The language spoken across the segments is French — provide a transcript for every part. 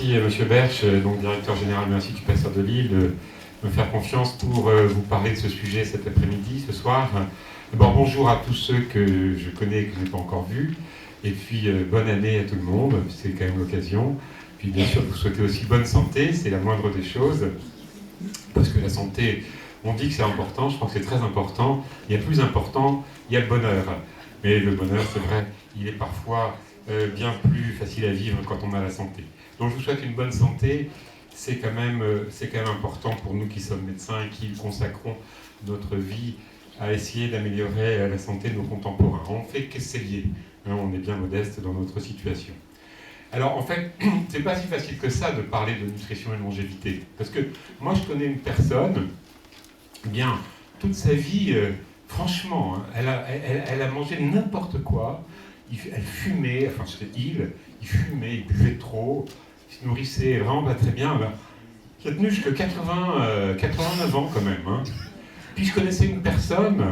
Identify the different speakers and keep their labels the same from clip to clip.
Speaker 1: remercie M. Berche, donc directeur général de l'Institut Pasteur de Lille, de me faire confiance pour vous parler de ce sujet cet après-midi, ce soir. D'abord, bonjour à tous ceux que je connais et que je n'ai pas encore vus. Et puis, bonne année à tout le monde, c'est quand même l'occasion. Puis, bien sûr, vous souhaitez aussi bonne santé, c'est la moindre des choses. Parce que la santé, on dit que c'est important, je crois que c'est très important. Il y a plus important, il y a le bonheur. Mais le bonheur, c'est vrai, il est parfois bien plus facile à vivre quand on a la santé. Donc je vous souhaite une bonne santé, c'est quand même important pour nous qui sommes médecins et qui consacrons notre vie à essayer d'améliorer la santé de nos contemporains. On fait qu'essayer, on est bien modeste dans notre situation. Alors en fait, c'est pas si facile que ça de parler de nutrition et de longévité, parce que moi je connais une personne, bien, toute sa vie, franchement, elle a mangé n'importe quoi. Elle fumait, enfin c'était il fumait, il buvait trop, il se nourrissait vraiment pas très bien. Il a tenu jusqu'à 89 ans quand même. Hein. Puis je connaissais une personne,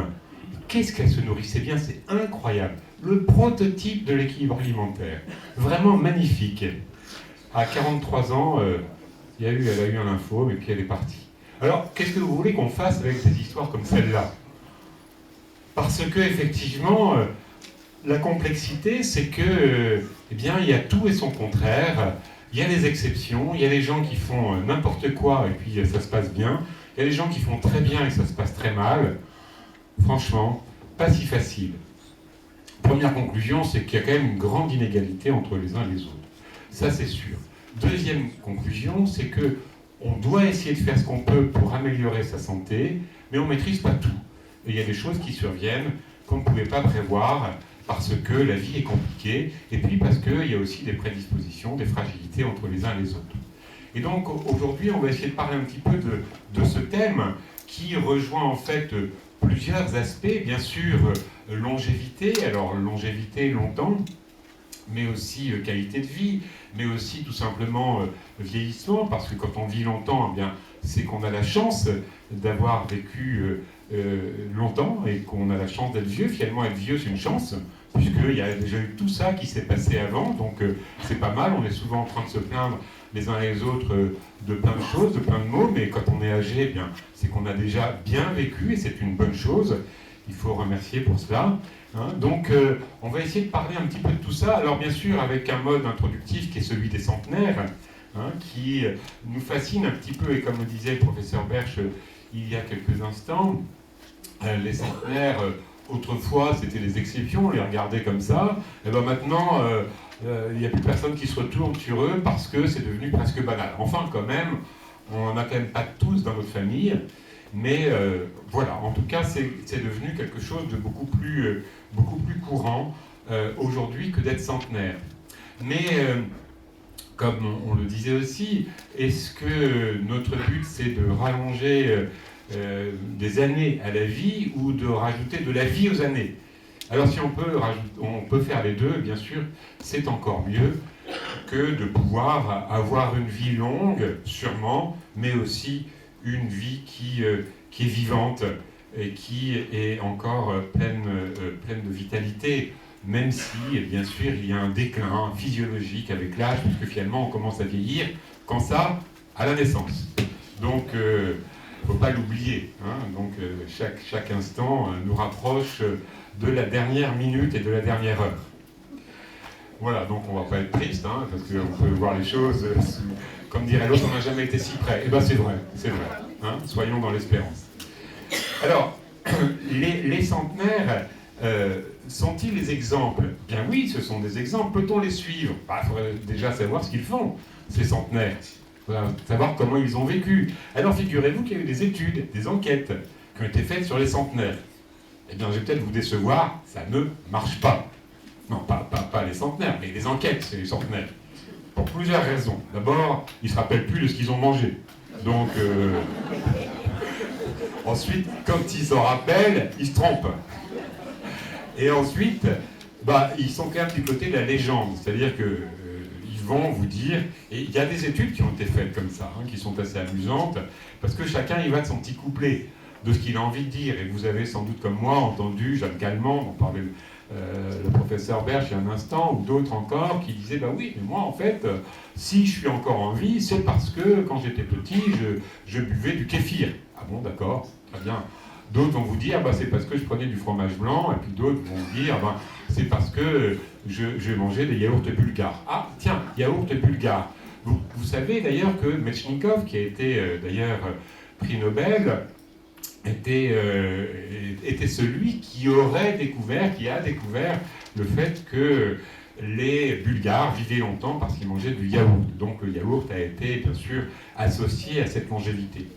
Speaker 1: qu'est-ce qu'elle se nourrissait bien, c'est incroyable. Le prototype de l'équilibre alimentaire, vraiment magnifique. À 43 ans, elle a eu un lymphome et puis elle est partie. Alors, qu'est-ce que vous voulez qu'on fasse avec des histoires comme celle-là? Parce que effectivement, la complexité, c'est que, eh bien, il y a tout et son contraire. Il y a des exceptions, il y a des gens qui font n'importe quoi et puis ça se passe bien. Il y a des gens qui font très bien et ça se passe très mal. Franchement, pas si facile. Première conclusion, c'est qu'il y a quand même une grande inégalité entre les uns et les autres. Ça, c'est sûr. Deuxième conclusion, c'est que on doit essayer de faire ce qu'on peut pour améliorer sa santé, mais on ne maîtrise pas tout. Et il y a des choses qui surviennent qu'on ne pouvait pas prévoir parce que la vie est compliquée, et puis parce qu'il y a aussi des prédispositions, des fragilités entre les uns et les autres. Et donc aujourd'hui, on va essayer de parler un petit peu de ce thème qui rejoint en fait plusieurs aspects. Bien sûr, longévité, alors longévité longtemps, mais aussi qualité de vie, mais aussi tout simplement vieillissement, parce que quand on vit longtemps, eh bien, c'est qu'on a la chance d'avoir vécu longtemps et qu'on a la chance d'être vieux. Finalement, être vieux, c'est une chance, puisqu'il y a déjà eu tout ça qui s'est passé avant, donc c'est pas mal. On est souvent en train de se plaindre les uns et les autres de plein de choses, de plein de maux, mais quand on est âgé, eh bien, c'est qu'on a déjà bien vécu et c'est une bonne chose. Il faut remercier pour cela. Hein. Donc, on va essayer de parler un petit peu de tout ça. Alors, bien sûr, avec un mode introductif qui est celui des centenaires, hein, qui nous fascine un petit peu, et comme le disait le professeur Berche il y a quelques instants, les centenaires, autrefois, c'était les exceptions, on les regardait comme ça. Et bien maintenant, il n'y a plus personne qui se retourne sur eux parce que c'est devenu presque banal. Enfin, quand même, on n'en a quand même pas tous dans notre famille. Mais voilà, en tout cas, c'est devenu quelque chose de beaucoup plus courant aujourd'hui que d'être centenaire. Mais, comme on le disait aussi, est-ce que notre but, c'est de rallonger des années à la vie ou de rajouter de la vie aux années? Alors si on peut faire les deux, bien sûr, c'est encore mieux que de pouvoir avoir une vie longue, sûrement, mais aussi une vie qui est vivante et qui est encore pleine de vitalité, même si, bien sûr, il y a un déclin physiologique avec l'âge, puisque finalement, on commence à vieillir. Quand ça? À la naissance. Donc, il ne faut pas l'oublier. Hein. Donc, chaque instant nous rapproche de la dernière minute et de la dernière heure. Voilà, donc on ne va pas être triste, hein, parce qu'on peut voir les choses... Comme dirait l'autre, on n'a jamais été si près. Eh bien, c'est vrai. Hein, soyons dans l'espérance. Alors, les centenaires, sont-ils des exemples? Bien oui, ce sont des exemples. Peut-on les suivre? Il faudrait déjà savoir ce qu'ils font, ces centenaires. Il faudrait savoir comment ils ont vécu. Alors, figurez-vous qu'il y a eu des études, des enquêtes qui ont été faites sur les centenaires. Eh bien, je vais peut-être vous décevoir, ça ne marche pas. Non, pas les centenaires, mais les enquêtes, c'est les centenaires. Pour plusieurs raisons. D'abord, ils ne se rappellent plus de ce qu'ils ont mangé. Donc, ensuite, quand ils s'en rappellent, ils se trompent. Et ensuite, ils sont quand même du côté de la légende. C'est-à-dire qu'ils vont vous dire... Et il y a des études qui ont été faites comme ça, hein, qui sont assez amusantes, parce que chacun y va de son petit couplet, de ce qu'il a envie de dire. Et vous avez sans doute, comme moi, entendu Jeanne Calment, on parlait le professeur Berge il y a un instant, ou d'autres encore, qui disaient, bah oui, mais moi en fait, si je suis encore en vie, c'est parce que quand j'étais petit, je buvais du kéfir. Ah bon, d'accord, très bien. D'autres vont vous dire, bah, c'est parce que je prenais du fromage blanc, et puis d'autres vont vous dire, bah, c'est parce que je mangeais des yaourts bulgares. Ah, tiens, yaourts bulgares. Vous savez d'ailleurs que Metchnikov, qui a été d'ailleurs prix Nobel, était celui qui a découvert le fait que les Bulgares vivaient longtemps parce qu'ils mangeaient du yaourt. Donc le yaourt a été bien sûr associé à cette longévité.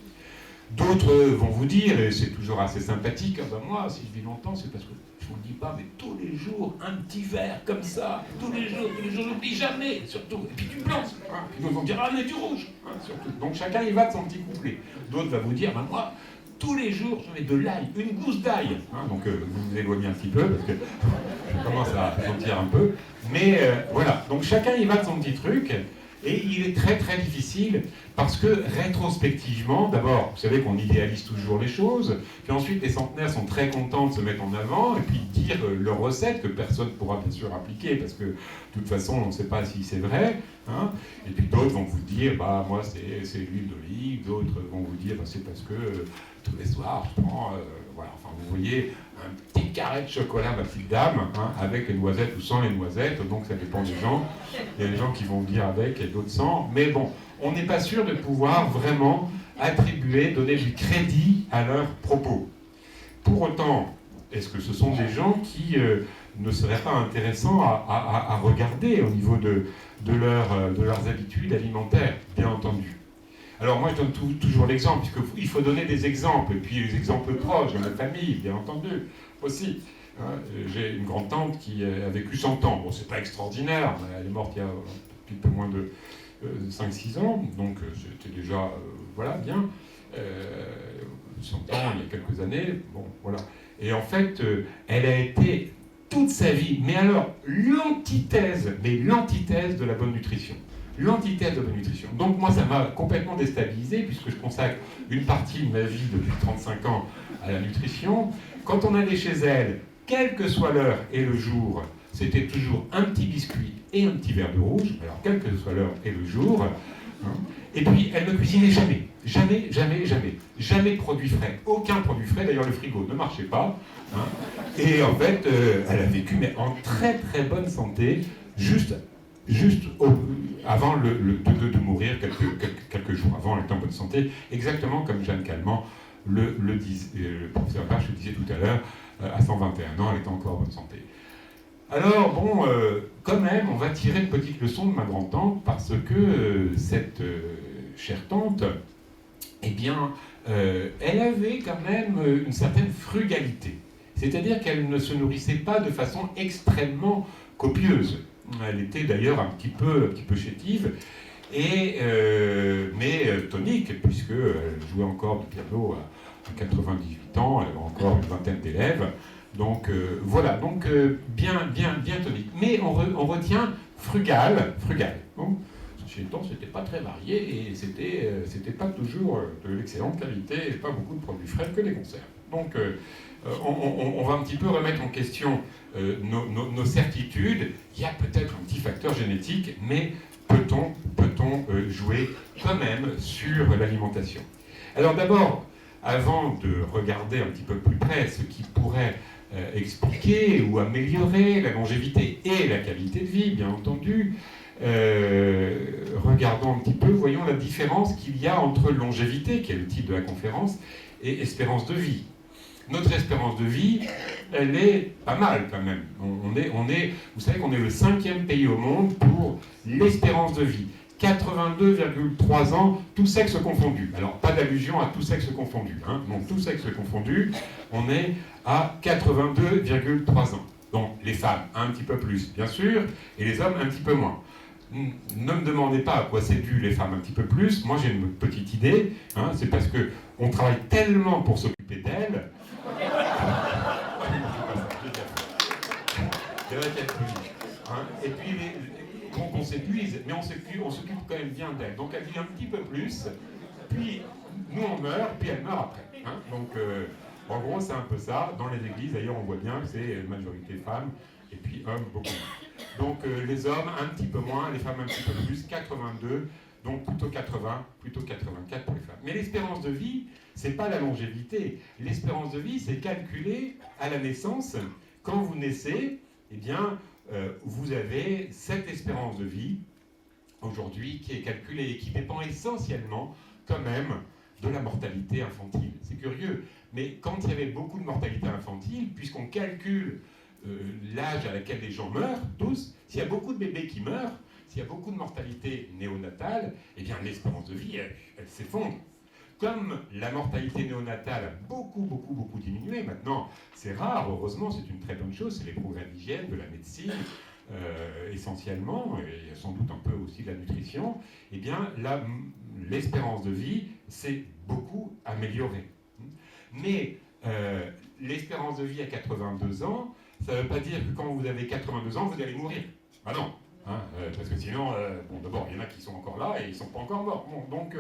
Speaker 1: D'autres vont vous dire, et c'est toujours assez sympathique, ah ben moi, si je vis longtemps, c'est parce que je ne vous le dis pas, mais tous les jours, un petit verre comme ça, tous les jours, je n'oublie jamais, surtout. Et puis du blanc, hein. Puis d'autres vont dire, ah mais du rouge, hein, surtout. Donc chacun y va de son petit couplet. D'autres vont vous dire, ben moi, tous les jours, je mets de l'ail, une gousse d'ail. Hein, donc vous vous éloignez un petit peu, parce que je commence à sentir un peu. Mais voilà, donc chacun y va de son petit truc. Et il est très très difficile parce que rétrospectivement, d'abord, vous savez qu'on idéalise toujours les choses, puis ensuite les centenaires sont très contents de se mettre en avant et puis dire leurs recettes que personne ne pourra bien sûr appliquer parce que de toute façon on ne sait pas si c'est vrai. Hein. Et puis d'autres vont vous dire, bah moi c'est l'huile d'olive, d'autres vont vous dire, bah, c'est parce que tous les soirs je prends, voilà, enfin vous voyez, un petit carré de chocolat, ma petite dame, hein, avec les noisettes ou sans les noisettes, donc ça dépend des gens. Il y a des gens qui vont dire avec et d'autres sans. Mais bon, on n'est pas sûr de pouvoir vraiment attribuer, donner du crédit à leurs propos. Pour autant, est-ce que ce sont des gens qui ne seraient pas intéressants à regarder au niveau de leurs habitudes alimentaires, bien entendu. Alors moi je donne toujours l'exemple, puisqu'il faut donner des exemples, et puis les exemples proches dans la famille, bien entendu, aussi. Hein, j'ai une grande-tante qui a vécu 100 ans. Bon, c'est pas extraordinaire, mais elle est morte il y a un petit peu moins de 5-6 ans, donc c'était déjà, voilà, bien. 100 ans, il y a quelques années, bon, voilà. Et en fait, elle a été toute sa vie, mais alors l'antithèse de la bonne nutrition. L'antithèse de la bonne nutrition. Donc moi, ça m'a complètement déstabilisé, puisque je consacre une partie de ma vie depuis 35 ans à la nutrition. Quand on allait chez elle, quelle que soit l'heure et le jour, c'était toujours un petit biscuit et un petit verre de rouge, alors quelle que soit l'heure et le jour. Hein. Et puis, elle ne cuisinait jamais. Jamais, jamais, jamais. Jamais de produits frais. Aucun produit frais. D'ailleurs, le frigo ne marchait pas. Hein. Et en fait, elle a vécu, mais en très, très bonne santé, juste avant de mourir, quelques jours avant, elle était en bonne santé, exactement comme Jeanne Calment le professeur Bach le disait tout à l'heure, à 121 ans, elle était encore en bonne santé. Alors, bon, quand même, on va tirer une petite leçon de ma grand-tante, parce que cette chère tante, eh bien, elle avait quand même une certaine frugalité. C'est-à-dire qu'elle ne se nourrissait pas de façon extrêmement copieuse. Elle était d'ailleurs un petit peu chétive, mais tonique, puisqu'elle jouait encore du piano à 98 ans, elle avait encore une vingtaine d'élèves. Donc voilà, donc bien tonique. Mais on retient frugal. Bon, chez le temps, c'était pas très varié et c'était pas toujours de l'excellente qualité et pas beaucoup de produits frais que des conserves. Donc on va un petit peu remettre en question nos certitudes. Il y a peut-être un petit facteur génétique, mais peut-on jouer quand même sur l'alimentation? Alors d'abord, avant de regarder un petit peu plus près ce qui pourrait expliquer ou améliorer la longévité et la qualité de vie, bien entendu, regardons un petit peu, voyons la différence qu'il y a entre longévité, qui est le titre de la conférence, et espérance de vie. Notre espérance de vie, elle est pas mal quand même. Vous savez qu'on est le 5e pays au monde pour l'espérance de vie. 82,3 ans, tous sexes confondus. Alors, pas d'allusion à tous sexes confondus. Hein. Donc, tous sexes confondus, on est à 82,3 ans. Donc, les femmes, un petit peu plus, bien sûr, et les hommes, un petit peu moins. Ne me demandez pas à quoi c'est dû les femmes un petit peu plus. Moi, j'ai une petite idée. Hein, c'est parce qu'on travaille tellement pour s'occuper d'elles. Et puis, qu'on s'épuise, mais on s'occupe quand même bien d'elle. Donc elle vit un petit peu plus, puis nous on meurt, puis elle meurt après. Hein. Donc en gros c'est un peu ça. Dans les églises d'ailleurs on voit bien que c'est majorité femmes, et puis hommes beaucoup moins. Donc les hommes un petit peu moins, les femmes un petit peu plus, 82, donc plutôt 80, plutôt 84 pour les femmes. Mais l'espérance de vie, c'est pas la longévité. L'espérance de vie, c'est calculé à la naissance. Quand vous naissez, eh bien, vous avez cette espérance de vie, aujourd'hui, qui est calculée et qui dépend essentiellement, quand même, de la mortalité infantile. C'est curieux, mais quand il y avait beaucoup de mortalité infantile, puisqu'on calcule l'âge à laquelle les gens meurent, tous, s'il y a beaucoup de bébés qui meurent, s'il y a beaucoup de mortalité néonatale, eh bien l'espérance de vie, elle s'effondre. Comme la mortalité néonatale a beaucoup diminué, maintenant c'est rare, heureusement, c'est une très bonne chose, c'est les progrès de l'hygiène, de la médecine, essentiellement, et sans doute un peu aussi de la nutrition, eh bien l'espérance de vie s'est beaucoup améliorée. Mais l'espérance de vie à 82 ans, ça ne veut pas dire que quand vous avez 82 ans, vous allez mourir. Ah non, hein, parce que sinon, bon, d'abord, il y en a qui sont encore là et ils ne sont pas encore morts. Bon, donc,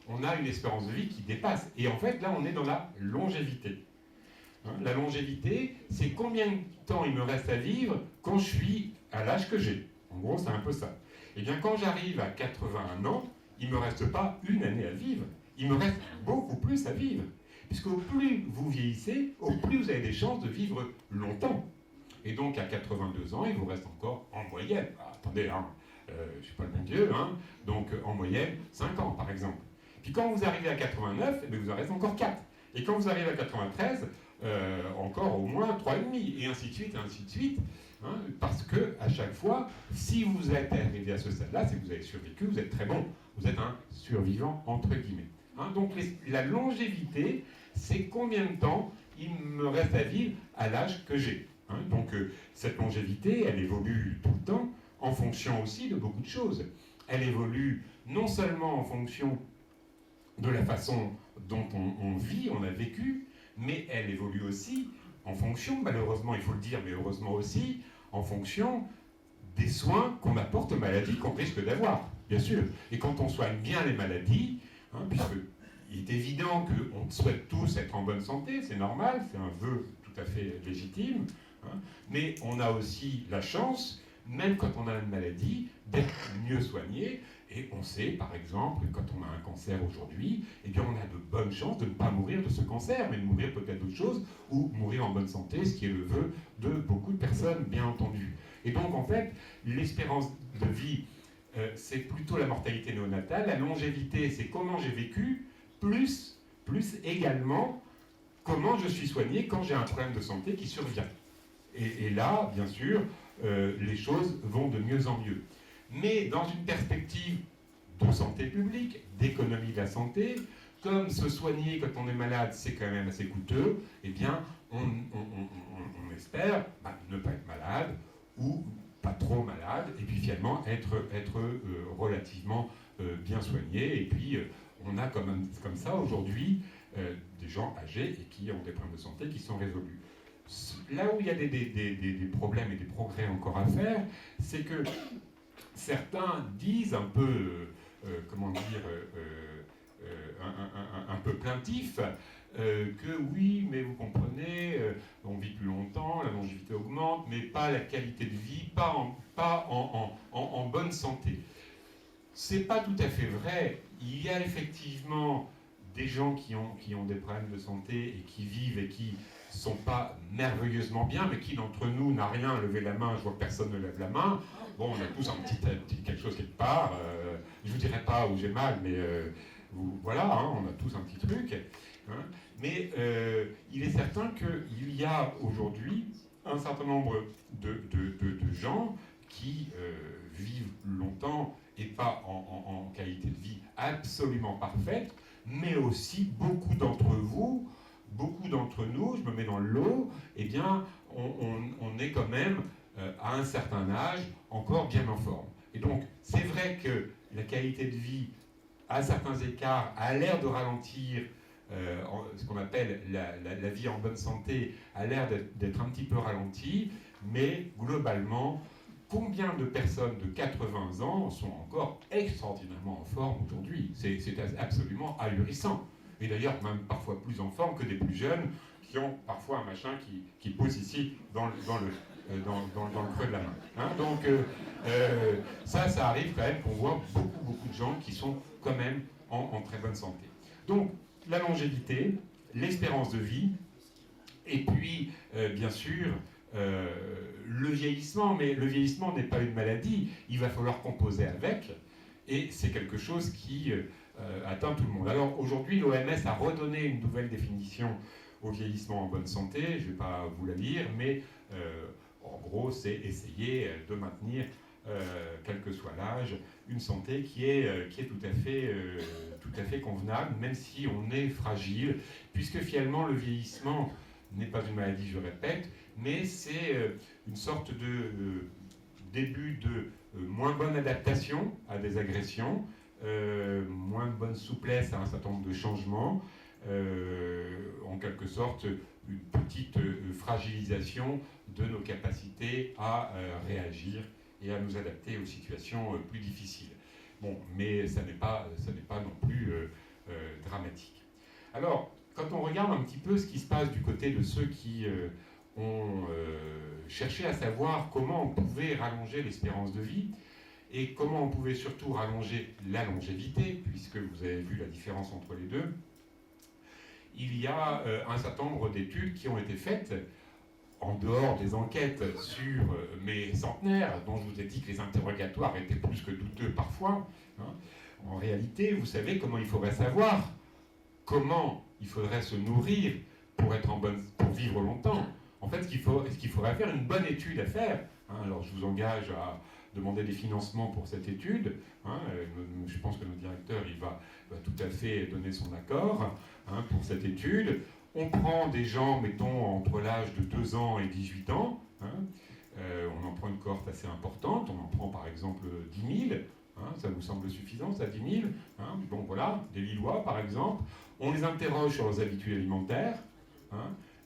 Speaker 1: on a une espérance de vie qui dépasse. Et en fait, là, on est dans la longévité. Hein, la longévité, c'est combien de temps il me reste à vivre quand je suis à l'âge que j'ai. En gros, c'est un peu ça. Eh bien, quand j'arrive à 81 ans, il ne me reste pas une année à vivre. Il me reste beaucoup plus à vivre. Puisque au plus vous vieillissez, au plus vous avez des chances de vivre longtemps. Et donc, à 82 ans, il vous reste encore, en moyenne, attendez, hein, je ne suis pas le bon Dieu, hein, donc en moyenne, 5 ans, par exemple. Puis quand vous arrivez à 89, eh bien, vous en reste encore 4. Et quand vous arrivez à 93, encore au moins 3,5, et ainsi de suite, et ainsi de suite. Hein, parce que, à chaque fois, si vous êtes arrivé à ce stade-là, c'est que vous avez survécu, vous êtes très bon. Vous êtes un survivant, entre guillemets. Hein, donc la longévité, c'est combien de temps il me reste à vivre à l'âge que j'ai. Hein, donc cette longévité, elle évolue tout le temps, en fonction aussi de beaucoup de choses. Elle évolue non seulement en fonction de la façon dont on vit, on a vécu, mais elle évolue aussi en fonction, malheureusement il faut le dire, mais heureusement aussi, en fonction des soins qu'on apporte aux maladies qu'on risque d'avoir, bien sûr. Et quand on soigne bien les maladies, hein, puisqu'il est évident qu'on souhaite tous être en bonne santé, c'est normal, c'est un vœu tout à fait légitime, hein, mais on a aussi la chance, même quand on a une maladie, d'être mieux soigné. Et on sait, par exemple, quand on a un cancer aujourd'hui, eh bien on a de bonnes chances de ne pas mourir de ce cancer, mais de mourir peut-être d'autre chose, ou mourir en bonne santé, ce qui est le vœu de beaucoup de personnes, bien entendu. Et donc, en fait, l'espérance de vie, c'est plutôt la mortalité néonatale. La longévité, c'est comment j'ai vécu, plus également comment je suis soigné quand j'ai un problème de santé qui survient. Et là, bien sûr, les choses vont de mieux en mieux. Mais dans une perspective de santé publique, d'économie de la santé, comme se soigner quand on est malade, c'est quand même assez coûteux, eh bien, on espère ne pas être malade ou pas trop malade, et puis finalement être relativement bien soigné. Et puis, on a comme ça aujourd'hui des gens âgés et qui ont des problèmes de santé qui sont résolus. Là où il y a des problèmes et des progrès encore à faire, c'est que certains disent un peu, un peu plaintif, que oui, mais vous comprenez, on vit plus longtemps, la longévité augmente, mais pas la qualité de vie, pas en bonne santé. C'est pas tout à fait vrai. Il y a effectivement des gens qui ont des problèmes de santé et qui vivent et qui sont pas merveilleusement bien, mais qui d'entre nous n'a rien, levé la main, je vois que personne ne lève la main. Bon, on a tous un petit quelque chose quelque part. Je vous dirai pas où j'ai mal, mais voilà, hein, on a tous un petit truc. Hein. Mais il est certain qu'il y a aujourd'hui un certain nombre de gens qui vivent longtemps et pas en qualité de vie absolument parfaite, mais aussi beaucoup d'entre vous, beaucoup d'entre nous, je me mets dans le lot, eh bien, on est quand même, à un certain âge, encore bien en forme. Et donc, c'est vrai que la qualité de vie, à certains écarts, a l'air de ralentir, ce qu'on appelle la vie en bonne santé, a l'air d'être un petit peu ralentie, mais globalement, combien de personnes de 80 ans sont encore extraordinairement en forme aujourd'hui ? C'est absolument ahurissant. Et d'ailleurs, même parfois plus en forme que des plus jeunes qui ont parfois un machin qui pousse ici dans le creux de la main. Hein, donc ça arrive quand même qu'on voit beaucoup de gens qui sont quand même en très bonne santé. Donc la longévité, l'espérance de vie, et puis bien sûr le vieillissement, mais le vieillissement n'est pas une maladie, il va falloir composer avec, et c'est quelque chose qui atteint tout le monde. Alors aujourd'hui, l'OMS a redonné une nouvelle définition au vieillissement en bonne santé, je ne vais pas vous la lire, mais en gros, c'est essayer de maintenir, quel que soit l'âge, une santé qui est tout à fait convenable, même si on est fragile, puisque finalement le vieillissement n'est pas une maladie, je répète, mais c'est une sorte de début de moins bonne adaptation à des agressions, moins bonne souplesse à un certain nombre de changements, en quelque sorte une petite fragilisation de nos capacités à réagir et à nous adapter aux situations plus difficiles. Bon, mais ça n'est pas non plus dramatique. Alors, quand on regarde un petit peu ce qui se passe du côté de ceux qui ont cherché à savoir comment on pouvait rallonger l'espérance de vie et comment on pouvait surtout rallonger la longévité, puisque vous avez vu la différence entre les deux, il y a un certain nombre d'études qui ont été faites en dehors des enquêtes sur mes centenaires, dont je vous ai dit que les interrogatoires étaient plus que douteux parfois. Hein. En réalité, vous savez comment il faudrait savoir comment il faudrait se nourrir pour vivre longtemps. En fait, ce qu'il faudrait faire, une bonne étude à faire. Hein. Alors, je vous engage à demander des financements pour cette étude. Hein. Je pense que notre directeur, il va tout à fait donner son accord pour cette étude. On prend des gens, mettons, entre l'âge de 2 ans et 18 ans. On en prend une cohorte assez importante. On en prend, par exemple, 10 000. Ça vous semble suffisant, ça, 10 000 Bon, voilà, des Lillois, par exemple. On les interroge sur leurs habitudes alimentaires.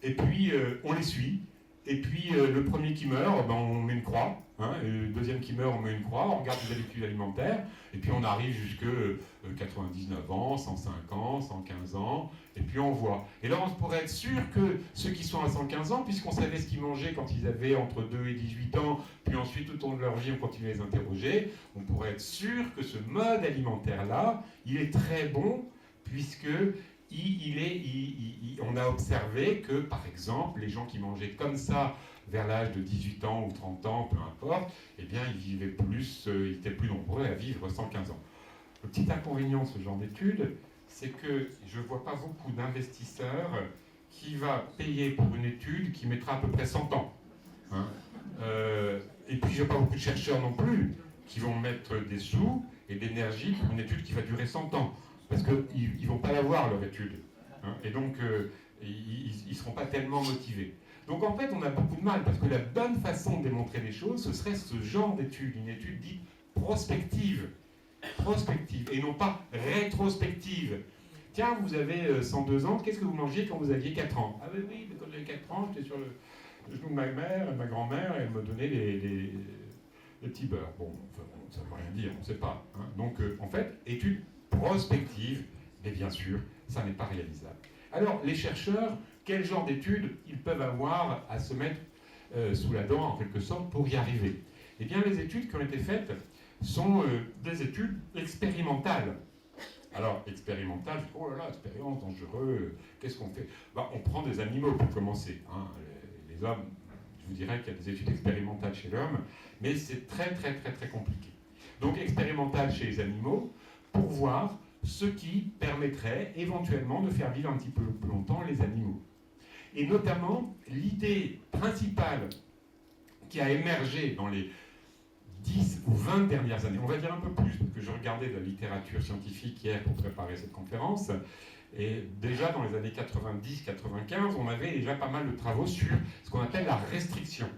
Speaker 1: Et puis, on les suit. Et puis, le premier qui meurt, on met une croix. Et le deuxième qui meurt, on met une croix. On regarde les habitudes alimentaires. Et puis, on arrive jusque 99 ans, 105 ans, 115 ans. Et puis, on voit. Et là, on pourrait être sûr que ceux qui sont à 115 ans, puisqu'on savait ce qu'ils mangeaient quand ils avaient entre 2 et 18 ans, puis ensuite, tout au long de leur vie, on continue à les interroger, on pourrait être sûr que ce mode alimentaire-là, il est très bon, puisque on a observé que, par exemple, les gens qui mangeaient comme ça vers l'âge de 18 ans ou 30 ans, peu importe, eh bien, ils vivaient plus, ils étaient plus nombreux à vivre 115 ans. Le petit inconvénient de ce genre d'études, c'est que je ne vois pas beaucoup d'investisseurs qui va payer pour une étude qui mettra à peu près 100 ans. Et puis, je n'ai pas beaucoup de chercheurs non plus qui vont mettre des sous et d'énergie pour une étude qui va durer 100 ans. Parce qu'ils ne vont pas l'avoir, leur étude. Et donc, ils ne seront pas tellement motivés. Donc, en fait, on a beaucoup de mal, parce que la bonne façon de démontrer les choses, ce serait ce genre d'étude, une étude dite prospective, et non pas rétrospective. Tiens, vous avez 102 ans, qu'est-ce que vous mangiez quand vous aviez 4 ans? Ah ben oui, quand j'avais 4 ans, j'étais sur le genou de ma mère, ma grand-mère, et elle me donnait les petits beurres. Bon, ça ne veut rien dire, on ne sait pas. Donc, en fait, étude prospective, mais bien sûr, ça n'est pas réalisable. Alors, les chercheurs, quel genre d'études ils peuvent avoir à se mettre sous la dent, en quelque sorte, pour y arriver? Eh bien, les études qui ont été faites sont des études expérimentales. Alors, expérimentales, oh là là, expérience, dangereux, qu'est-ce qu'on fait? On prend des animaux pour commencer. Les hommes, je vous dirais qu'il y a des études expérimentales chez l'homme, mais c'est très compliqué. Donc, expérimentales chez les animaux, pour voir ce qui permettrait éventuellement de faire vivre un petit peu plus longtemps les animaux. Et notamment, l'idée principale qui a émergé dans les 10 ou 20 dernières années, on va dire un peu plus, parce que je regardais de la littérature scientifique hier pour préparer cette conférence, et déjà dans les années 90-95, on avait déjà pas mal de travaux sur ce qu'on appelle la restriction.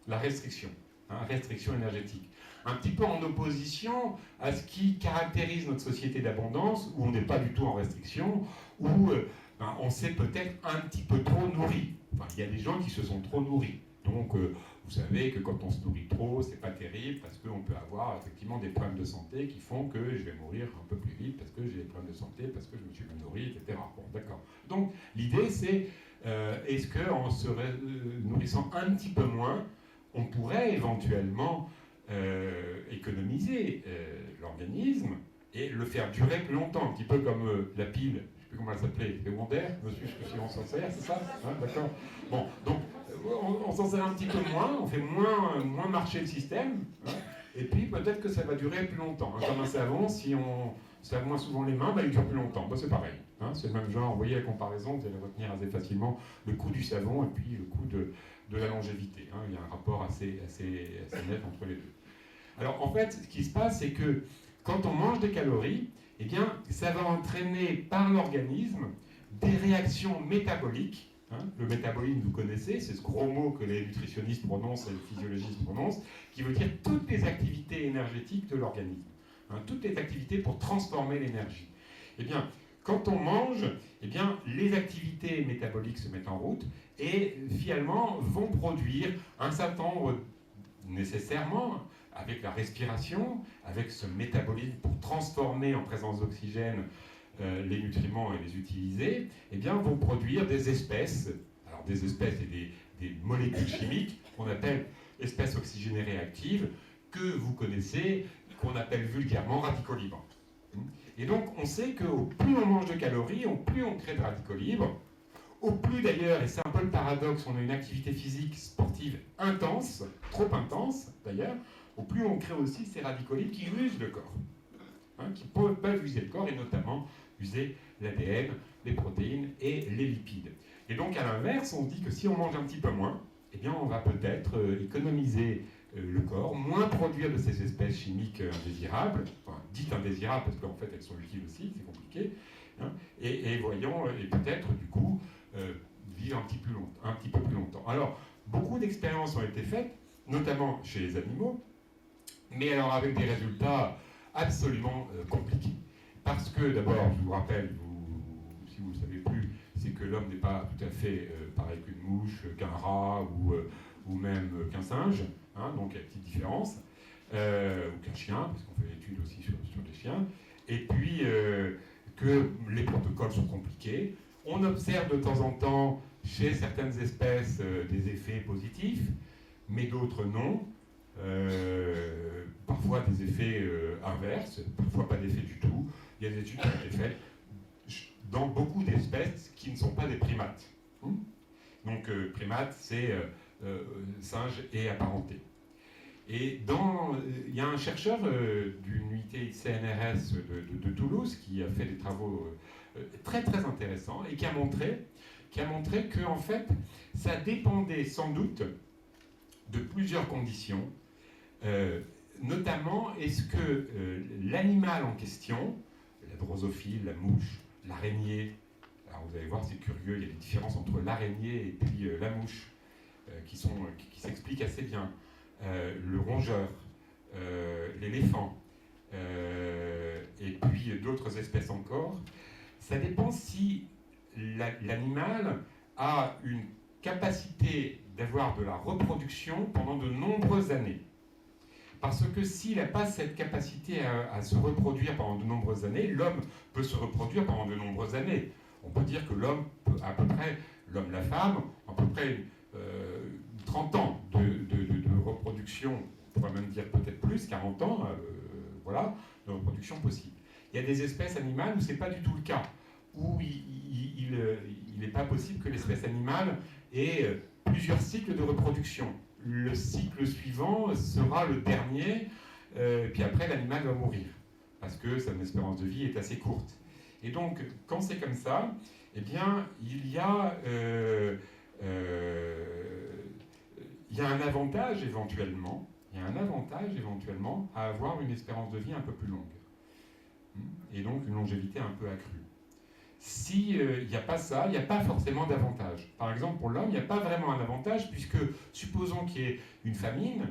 Speaker 1: Restriction énergétique. Un petit peu en opposition à ce qui caractérise notre société d'abondance, où on n'est pas du tout en restriction, où on s'est peut-être un petit peu trop nourri. Enfin, il y a des gens qui se sont trop nourris. Donc, vous savez que quand on se nourrit trop, c'est pas terrible, parce qu'on peut avoir effectivement des problèmes de santé qui font que je vais mourir un peu plus vite, parce que j'ai des problèmes de santé, parce que je me suis mal nourri, etc. Bon, d'accord. Donc, l'idée, c'est Est-ce qu'en se nourrissant un petit peu moins, on pourrait éventuellement économiser l'organisme et le faire durer plus longtemps, un petit peu comme la pile, je ne sais plus comment elle s'appelait, secondaire, monsieur, si on s'en sert, c'est ça, hein, d'accord. Bon, donc on s'en sert un petit peu moins, on fait moins marcher le système, hein, et puis peut-être que ça va durer plus longtemps. Hein. Comme un savon, si on se lave moins souvent les mains, bah, il dure plus longtemps. Bah, c'est pareil. Hein, c'est le même genre. Vous voyez la comparaison, vous allez retenir assez facilement le coût du savon et puis le coût de la longévité. Hein. Il y a un rapport assez net entre les deux. Alors en fait, ce qui se passe, c'est que quand on mange des calories, eh bien, ça va entraîner par l'organisme des réactions métaboliques. Hein, le métabolisme, vous connaissez, c'est ce gros mot que les nutritionnistes prononcent et les physiologistes prononcent, qui veut dire toutes les activités énergétiques de l'organisme. Hein, toutes les activités pour transformer l'énergie. Eh bien, quand on mange, eh bien, les activités métaboliques se mettent en route et finalement vont produire un certain nombre, nécessairement, avec la respiration, avec ce métabolisme pour transformer en présence d'oxygène les nutriments et les utiliser, eh bien, vont produire des espèces, alors des espèces et des molécules chimiques qu'on appelle espèces oxygénées réactives, que vous connaissez, qu'on appelle vulgairement radicaux libres. Et donc, on sait qu'au plus on mange de calories, au plus on crée de radicaux libres, au plus d'ailleurs, et c'est un peu le paradoxe, on a une activité physique sportive intense, trop intense d'ailleurs, au plus on crée aussi ces radicaux libres qui usent le corps. Hein, qui peuvent user le corps et notamment user l'ADN, les protéines et les lipides. Et donc à l'inverse, on dit que si on mange un petit peu moins, eh bien on va peut-être économiser le corps, moins produire de ces espèces chimiques indésirables, enfin dites indésirables parce qu'en fait elles sont utiles aussi, c'est compliqué, hein, et voyons, et peut-être du coup vivre un petit peu plus longtemps. Alors, beaucoup d'expériences ont été faites, notamment chez les animaux, mais alors avec des résultats absolument compliqué. Parce que, d'abord, je vous rappelle, si vous ne le savez plus, c'est que l'homme n'est pas tout à fait pareil qu'une mouche, qu'un rat ou même qu'un singe, hein, donc il y a une petite différence, ou qu'un chien, parce qu'on fait l'étude aussi sur des chiens, et puis que les protocoles sont compliqués. On observe de temps en temps chez certaines espèces des effets positifs, mais d'autres non. Parfois des effets inverses, parfois pas d'effet du tout. Il y a des études qui ont été faites dans beaucoup d'espèces qui ne sont pas des primates. Donc primates, c'est singes et apparentés. Et il y a un chercheur d'une unité CNRS de Toulouse qui a fait des travaux très très intéressants et qui a montré que en fait, ça dépendait sans doute de plusieurs conditions. Notamment, est-ce que l'animal en question, la drosophile, la mouche, l'araignée, alors vous allez voir, c'est curieux, il y a des différences entre l'araignée et puis la mouche qui s'expliquent assez bien. Le rongeur, l'éléphant, et puis d'autres espèces encore, ça dépend si l'animal a une capacité d'avoir de la reproduction pendant de nombreuses années. Parce que s'il n'a pas cette capacité à se reproduire pendant de nombreuses années, l'homme peut se reproduire pendant de nombreuses années. On peut dire que l'homme, à peu près, l'homme, la femme, à peu près 30 ans de reproduction, on pourrait même dire peut-être plus, 40 ans, voilà, de reproduction possible. Il y a des espèces animales où ce n'est pas du tout le cas, où il n'est pas possible que l'espèce animale ait plusieurs cycles de reproduction. Le cycle suivant sera le dernier, puis après l'animal va mourir, parce que son espérance de vie est assez courte. Et donc, quand c'est comme ça, eh bien, il y a un avantage éventuellement, à avoir une espérance de vie un peu plus longue. Et donc une longévité un peu accrue. S'il n'y a pas ça, il n'y a pas forcément d'avantage. Par exemple, pour l'homme, il n'y a pas vraiment un avantage, puisque supposons qu'il y ait une famine,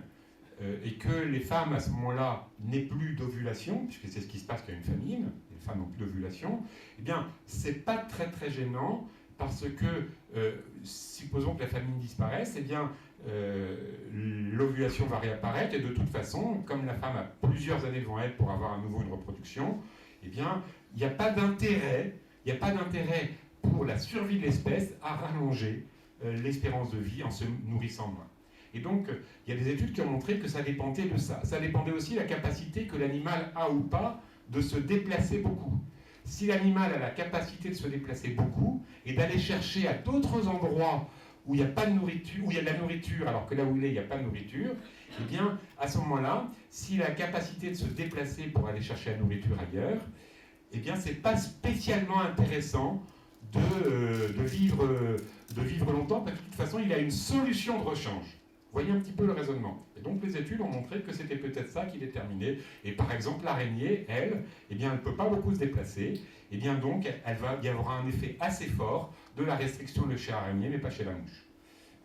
Speaker 1: et que les femmes, à ce moment-là, n'aient plus d'ovulation, puisque c'est ce qui se passe quand il y a une famine, les femmes n'ont plus d'ovulation, eh bien, c'est pas très très gênant, parce que, supposons que la famine disparaisse, eh bien, l'ovulation va réapparaître, et de toute façon, comme la femme a plusieurs années devant elle pour avoir à nouveau une reproduction, eh bien, il n'y a pas d'intérêt pour la survie de l'espèce, à rallonger l'espérance de vie en se nourrissant moins. Et donc, il y a des études qui ont montré que ça dépendait de ça. Ça dépendait aussi de la capacité que l'animal a ou pas de se déplacer beaucoup. Si l'animal a la capacité de se déplacer beaucoup et d'aller chercher à d'autres endroits où il n'y a pas de nourriture, où il y a de la nourriture, alors que là où il est, il n'y a pas de nourriture, eh bien, à ce moment-là, s'il a la capacité de se déplacer pour aller chercher la nourriture ailleurs, eh bien, c'est pas spécialement intéressant de vivre longtemps, parce que de toute façon, il a une solution de rechange. Vous voyez un petit peu le raisonnement. Et donc les études ont montré que c'était peut-être ça qui déterminait. Et par exemple, l'araignée, elle, eh bien, elle ne peut pas beaucoup se déplacer. Et bien donc, il y aura un effet assez fort de la restriction chez l'araignée, mais pas chez la mouche.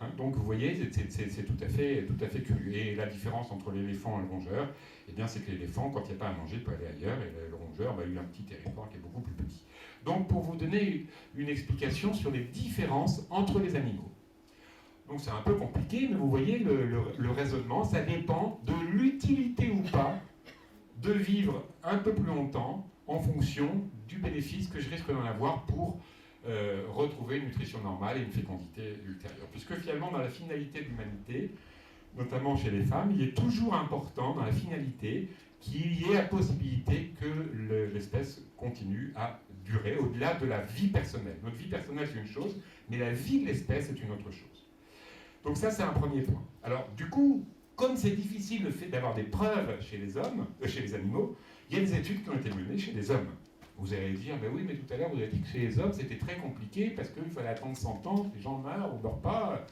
Speaker 1: Hein, donc vous voyez, c'est tout à fait curieux. Et la différence entre l'éléphant et le rongeur, eh bien, c'est que l'éléphant, quand il n'y a pas à manger, peut aller ailleurs, et le rongeur a eu un petit territoire qui est beaucoup plus petit. Donc pour vous donner une explication sur les différences entre les animaux. Donc c'est un peu compliqué, mais vous voyez le raisonnement, ça dépend de l'utilité ou pas de vivre un peu plus longtemps en fonction du bénéfice que je risque d'en avoir pour retrouver une nutrition normale et une fécondité ultérieure. Puisque finalement, dans la finalité de l'humanité, notamment chez les femmes, il est toujours important dans la finalité qu'il y ait la possibilité que l'espèce continue à durer au-delà de la vie personnelle. Notre vie personnelle, c'est une chose, mais la vie de l'espèce est une autre chose. Donc ça, c'est un premier point. Alors, du coup, comme c'est difficile le fait d'avoir des preuves chez les hommes, chez les animaux, il y a des études qui ont été menées chez les hommes. Vous allez dire, ben oui, mais tout à l'heure, vous avez dit que chez les hommes, c'était très compliqué parce qu'il fallait attendre 100 ans, les gens meurent ou meurent pas.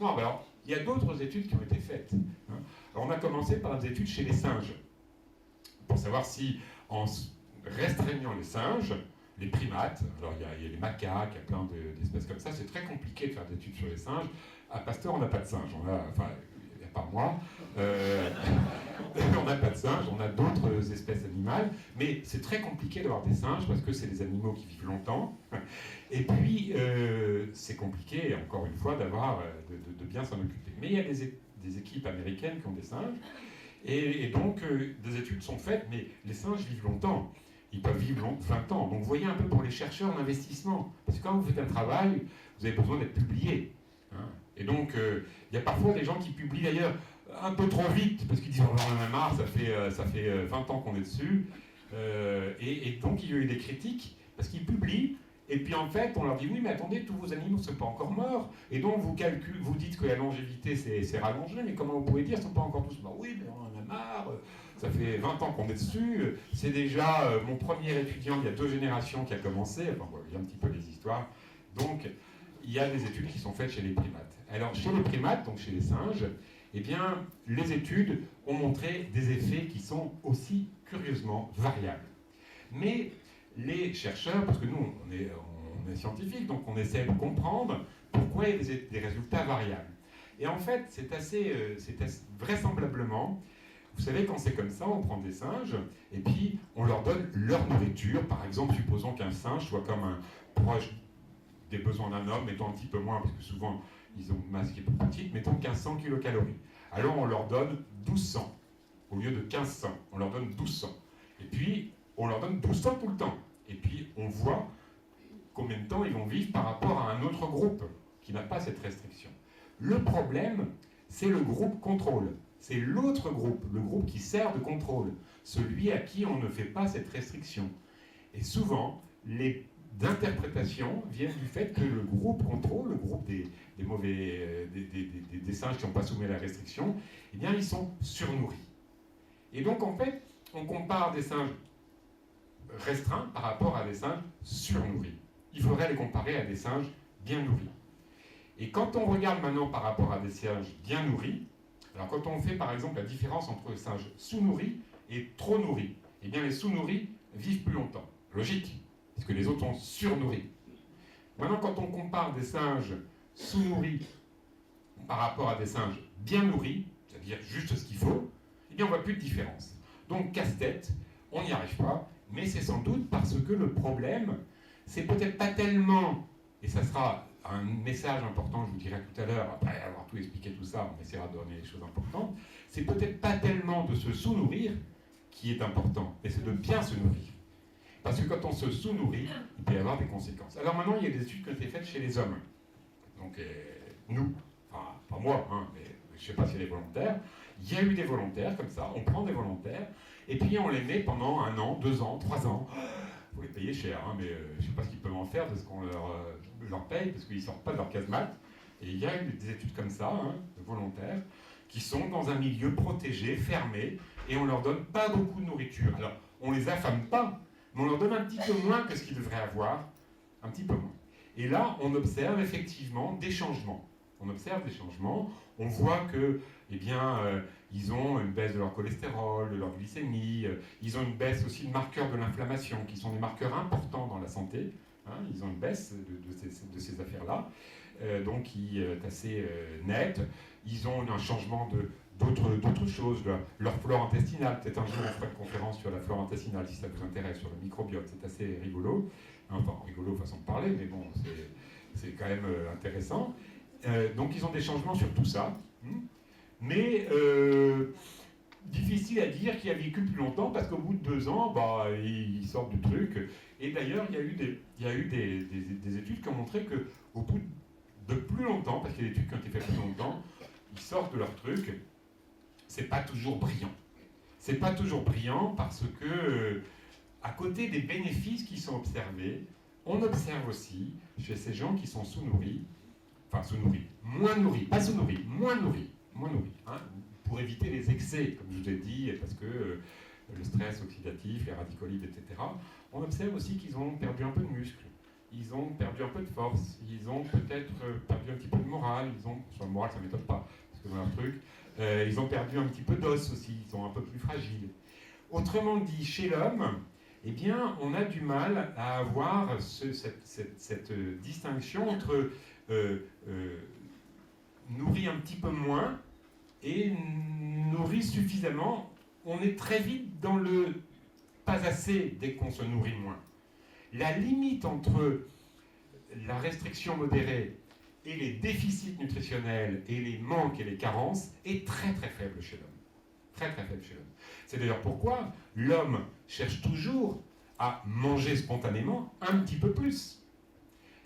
Speaker 1: Non, ben alors, il y a d'autres études qui ont été faites. Hein. Alors, on a commencé par des études chez les singes, pour savoir si, en restreignant les singes, les primates, alors il y a les macaques, il y a plein d'espèces comme ça, c'est très compliqué de faire des études sur les singes. À Pasteur, on n'a pas de singes, enfin, il n'y a pas moi, on n'a pas de singes, on a d'autres espèces animales, mais c'est très compliqué d'avoir des singes parce que c'est des animaux qui vivent longtemps, et puis c'est compliqué, encore une fois, de bien s'en occuper. Mais il y a des équipes américaines qui ont des singes, et donc des études sont faites, mais les singes vivent longtemps. Ils peuvent vivre 20 ans. Donc vous voyez un peu pour les chercheurs l'investissement. Parce que quand vous faites un travail, vous avez besoin d'être publié. Hein. Et donc il y a parfois des gens qui publient d'ailleurs un peu trop vite, parce qu'ils disent on en a marre, ça fait 20 ans qu'on est dessus. Et donc il y a eu des critiques, parce qu'ils publient, et puis en fait on leur dit oui mais attendez, tous vos animaux ne sont pas encore morts, et donc vous dites que la longévité c'est rallongé, mais comment vous pouvez dire qu'ils ne sont pas encore tous morts? Oui mais on en a marre, ça fait 20 ans qu'on est dessus, c'est déjà mon premier étudiant il y a 2 générations qui a commencé, enfin vous voyez un petit peu les histoires, donc il y a des études qui sont faites chez les primates. Alors chez les primates, donc chez les singes, eh bien les études ont montré des effets qui sont aussi curieusement variables. Mais les chercheurs, parce que nous on est scientifiques, donc on essaie de comprendre pourquoi il y a des résultats variables. Et en fait, c'est assez vraisemblablement, vous savez, quand c'est comme ça, on prend des singes, et puis on leur donne leur nourriture. Par exemple, supposons qu'un singe soit comme un proche des besoins d'un homme, mettons un petit peu moins, parce que souvent ils ont une masse qui est plus petite, mettons 1500 kilocalories. Alors on leur donne 1200, au lieu de 1500, on leur donne 1200. Et puis, on leur donne 1200 tout le temps. Et puis, on voit combien de temps ils vont vivre par rapport à un autre groupe qui n'a pas cette restriction. Le problème, c'est le groupe contrôle. C'est l'autre groupe, le groupe qui sert de contrôle, celui à qui on ne fait pas cette restriction. Et souvent, les interprétations viennent du fait que le groupe contrôle, le groupe des singes qui n'ont pas soumis à la restriction, eh bien, ils sont surnourris. Et donc, en fait, on compare des singes restreints par rapport à des singes surnourris. Il faudrait les comparer à des singes bien nourris. Et quand on regarde maintenant par rapport à des singes bien nourris, alors quand on fait par exemple la différence entre les singes sous-nourris et trop nourris, eh bien les sous-nourris vivent plus longtemps. Logique, parce que les autres sont surnourris. Maintenant, quand on compare des singes sous-nourris par rapport à des singes bien nourris, c'est-à-dire juste ce qu'il faut, eh bien on ne voit plus de différence. Donc casse-tête, on n'y arrive pas, mais c'est sans doute parce que le problème, c'est peut-être pas tellement, et ça sera un message important, je vous dirai tout à l'heure, après avoir tout expliqué tout ça, on essaiera de donner les choses importantes, c'est peut-être pas tellement de se sous-nourrir qui est important, mais c'est de bien se nourrir. Parce que quand on se sous-nourrit, il peut y avoir des conséquences. Alors maintenant, il y a des études qui ont été faites chez les hommes. Donc nous, enfin pas moi, hein, mais je ne sais pas si elle est volontaire. Il y a eu des volontaires comme ça, on prend des volontaires, et puis on les met pendant 1 an, 2 ans, 3 ans. Il faut les payer cher, hein, mais je ne sais pas ce qu'ils peuvent en faire de ce qu'on leur paye, parce qu'ils ne sortent pas de leur casemate. Et il y a eu des études comme ça, hein, de volontaires, qui sont dans un milieu protégé, fermé, et on leur donne pas beaucoup de nourriture. Alors, on les affame pas, mais on leur donne un petit peu moins que ce qu'ils devraient avoir, un petit peu moins. Et là, on observe effectivement des changements. On observe des changements, on voit que, eh bien, ils ont une baisse de leur cholestérol, de leur glycémie, ils ont une baisse aussi de marqueurs de l'inflammation, qui sont des marqueurs importants dans la santé. Hein, ils ont une baisse de ces affaires-là, donc qui est assez nette. Ils ont un changement d'autres choses, leur flore intestinale. Peut-être un jour on fera une conférence sur la flore intestinale, si ça vous intéresse, sur le microbiote. C'est assez rigolo. Enfin, rigolo façon de parler, mais bon, c'est quand même intéressant. Donc ils ont des changements sur tout ça. Mais difficile à dire qui a vécu plus longtemps, parce qu'au bout de 2 ans, bah, ils sortent du truc. Et d'ailleurs, il y a eu des études qui ont montré qu'au bout de plus longtemps, parce qu'il y a des études qui ont été faites plus longtemps, ils sortent de leur truc. C'est pas toujours brillant. C'est pas toujours brillant parce que, à côté des bénéfices qui sont observés, on observe aussi chez ces gens qui sont sous-nourris, enfin sous-nourris, moins nourris, pas sous-nourris, moins nourris, hein, pour éviter les excès, comme je vous ai dit, parce que le stress oxydatif, les radicolides, etc. On observe aussi qu'ils ont perdu un peu de muscle, ils ont perdu un peu de force, ils ont peut-être perdu un petit peu de morale, sur le moral ça ne m'étonne pas, parce que dans leur truc, ils ont perdu un petit peu d'os aussi, ils sont un peu plus fragiles. Autrement dit, chez l'homme, eh bien, on a du mal à avoir cette distinction entre nourri un petit peu moins et nourri suffisamment. On est très vite dans le pas assez dès qu'on se nourrit moins. La limite entre la restriction modérée et les déficits nutritionnels et les manques et les carences est très très faible chez l'homme. Très très faible chez l'homme. C'est d'ailleurs pourquoi l'homme cherche toujours à manger spontanément un petit peu plus.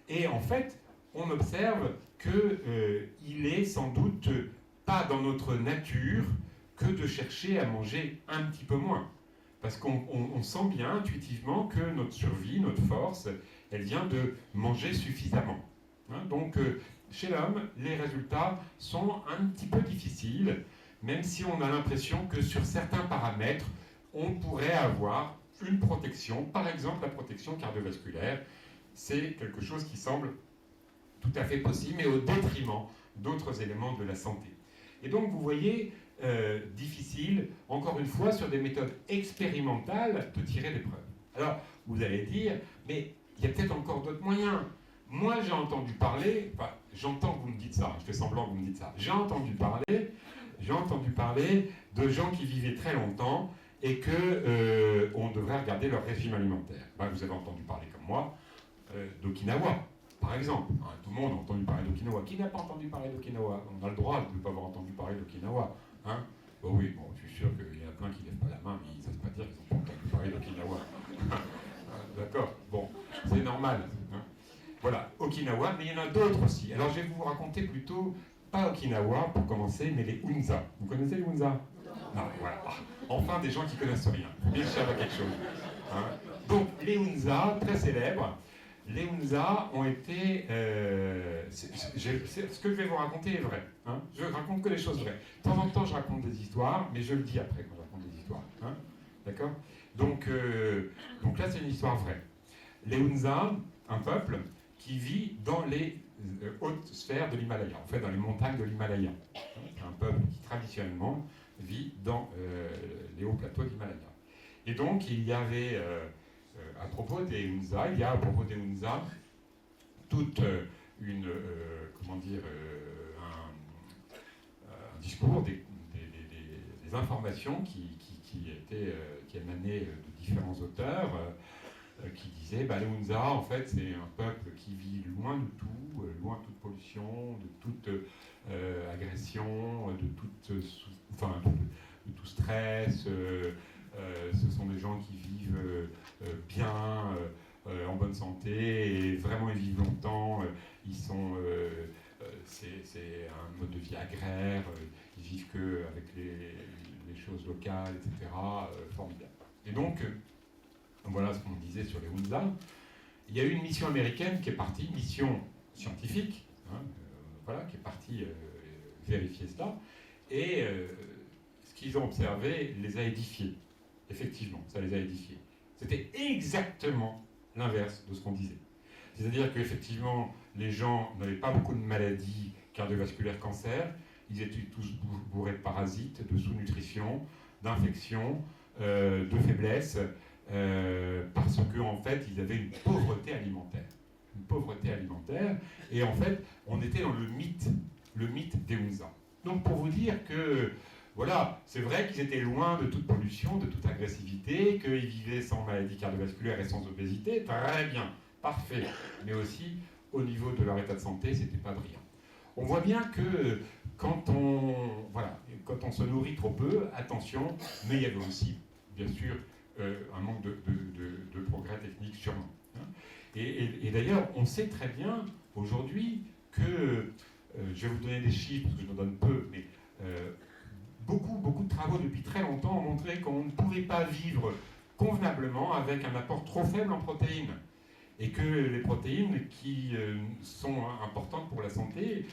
Speaker 1: Et en fait, on observe qu'il est sans doute pas dans notre nature que de chercher à manger un petit peu moins. Parce qu'on sent bien intuitivement que notre survie, notre force, elle vient de manger suffisamment. Hein, donc, chez l'homme, les résultats sont un petit peu difficiles, même si on a l'impression que sur certains paramètres, on pourrait avoir une protection, par exemple la protection cardiovasculaire. C'est quelque chose qui semble tout à fait possible, mais au détriment d'autres éléments de la santé. Et donc, vous voyez, difficile, encore une fois, sur des méthodes expérimentales, de tirer des preuves. Alors, vous allez dire, mais il y a peut-être encore d'autres moyens. Moi, j'ai entendu parler, enfin, j'entends que vous me dites ça, je fais semblant que vous me dites ça, j'ai entendu parler de gens qui vivaient très longtemps et qu'on devrait regarder leur régime alimentaire. Ben, vous avez entendu parler, comme moi, d'Okinawa. Par exemple, hein, tout le monde a entendu parler d'Okinawa. Qui n'a pas entendu parler d'Okinawa? On a le droit de ne pas avoir entendu parler d'Okinawa. Hein, bon, oui, bon, je suis sûr qu'il y en a plein qui ne lèvent pas la main, mais ils ne savent pas dire qu'ils n'ont pas entendu parler d'Okinawa. D'accord, bon, c'est normal. Hein. Voilà, Okinawa, mais il y en a d'autres aussi. Alors je vais vous raconter plutôt, pas Okinawa pour commencer, mais les Hunza. Vous connaissez les Hunza? Non, voilà. Enfin, des gens qui connaissent rien. Bien sûr, à quelque chose. Hein. Donc, les Hunza, très célèbres. Les Hunza ont été... ce que je vais vous raconter est vrai. Hein. Je raconte que les choses vraies. De temps en temps, je raconte des histoires, mais je le dis après quand je raconte des histoires. Hein. D'accord, donc là, c'est une histoire vraie. Les Hunza, un peuple qui vit dans les hautes sphères de l'Himalaya, en fait dans les montagnes de l'Himalaya. C'est un peuple qui traditionnellement vit dans les hauts plateaux de l'Himalaya. Et donc, il y avait... à propos des Hunza, il y a à propos des Hunza toute une, un discours, des informations qui émanaient de différents auteurs qui disaient les Hunza, en fait, c'est un peuple qui vit loin de tout, loin de toute pollution, de toute agression, de tout stress. Ce sont des gens qui vivent bien, en bonne santé, et vraiment ils vivent longtemps. C'est un mode de vie agraire, ils vivent qu'avec les choses locales, etc. Formidable. Et donc, voilà ce qu'on disait sur les Hunza. Il y a eu une mission américaine qui est partie, mission scientifique, qui est partie vérifier cela, et ce qu'ils ont observé les a édifiés. Effectivement, ça les a édifiés. C'était exactement l'inverse de ce qu'on disait. C'est-à-dire qu'effectivement, les gens n'avaient pas beaucoup de maladies cardiovasculaires, cancer, ils étaient tous bourrés de parasites, de sous-nutrition, d'infections, de faiblesse, parce qu'en fait, ils avaient une pauvreté alimentaire. Une pauvreté alimentaire, et en fait, on était dans le mythe des Hunza. Donc pour vous dire que, voilà, c'est vrai qu'ils étaient loin de toute pollution, de toute agressivité, qu'ils vivaient sans maladie cardiovasculaire et sans obésité, très bien, parfait. Mais aussi, au niveau de leur état de santé, c'était pas brillant. On voit bien que quand on se nourrit trop peu, attention, mais il y avait aussi, bien sûr, un manque de progrès technique sûrement. Et d'ailleurs, on sait très bien aujourd'hui que, je vais vous donner des chiffres, parce que je en donne peu, mais beaucoup de travaux depuis très longtemps ont montré qu'on ne pouvait pas vivre convenablement avec un apport trop faible en protéines. Et que les protéines qui sont importantes pour la santé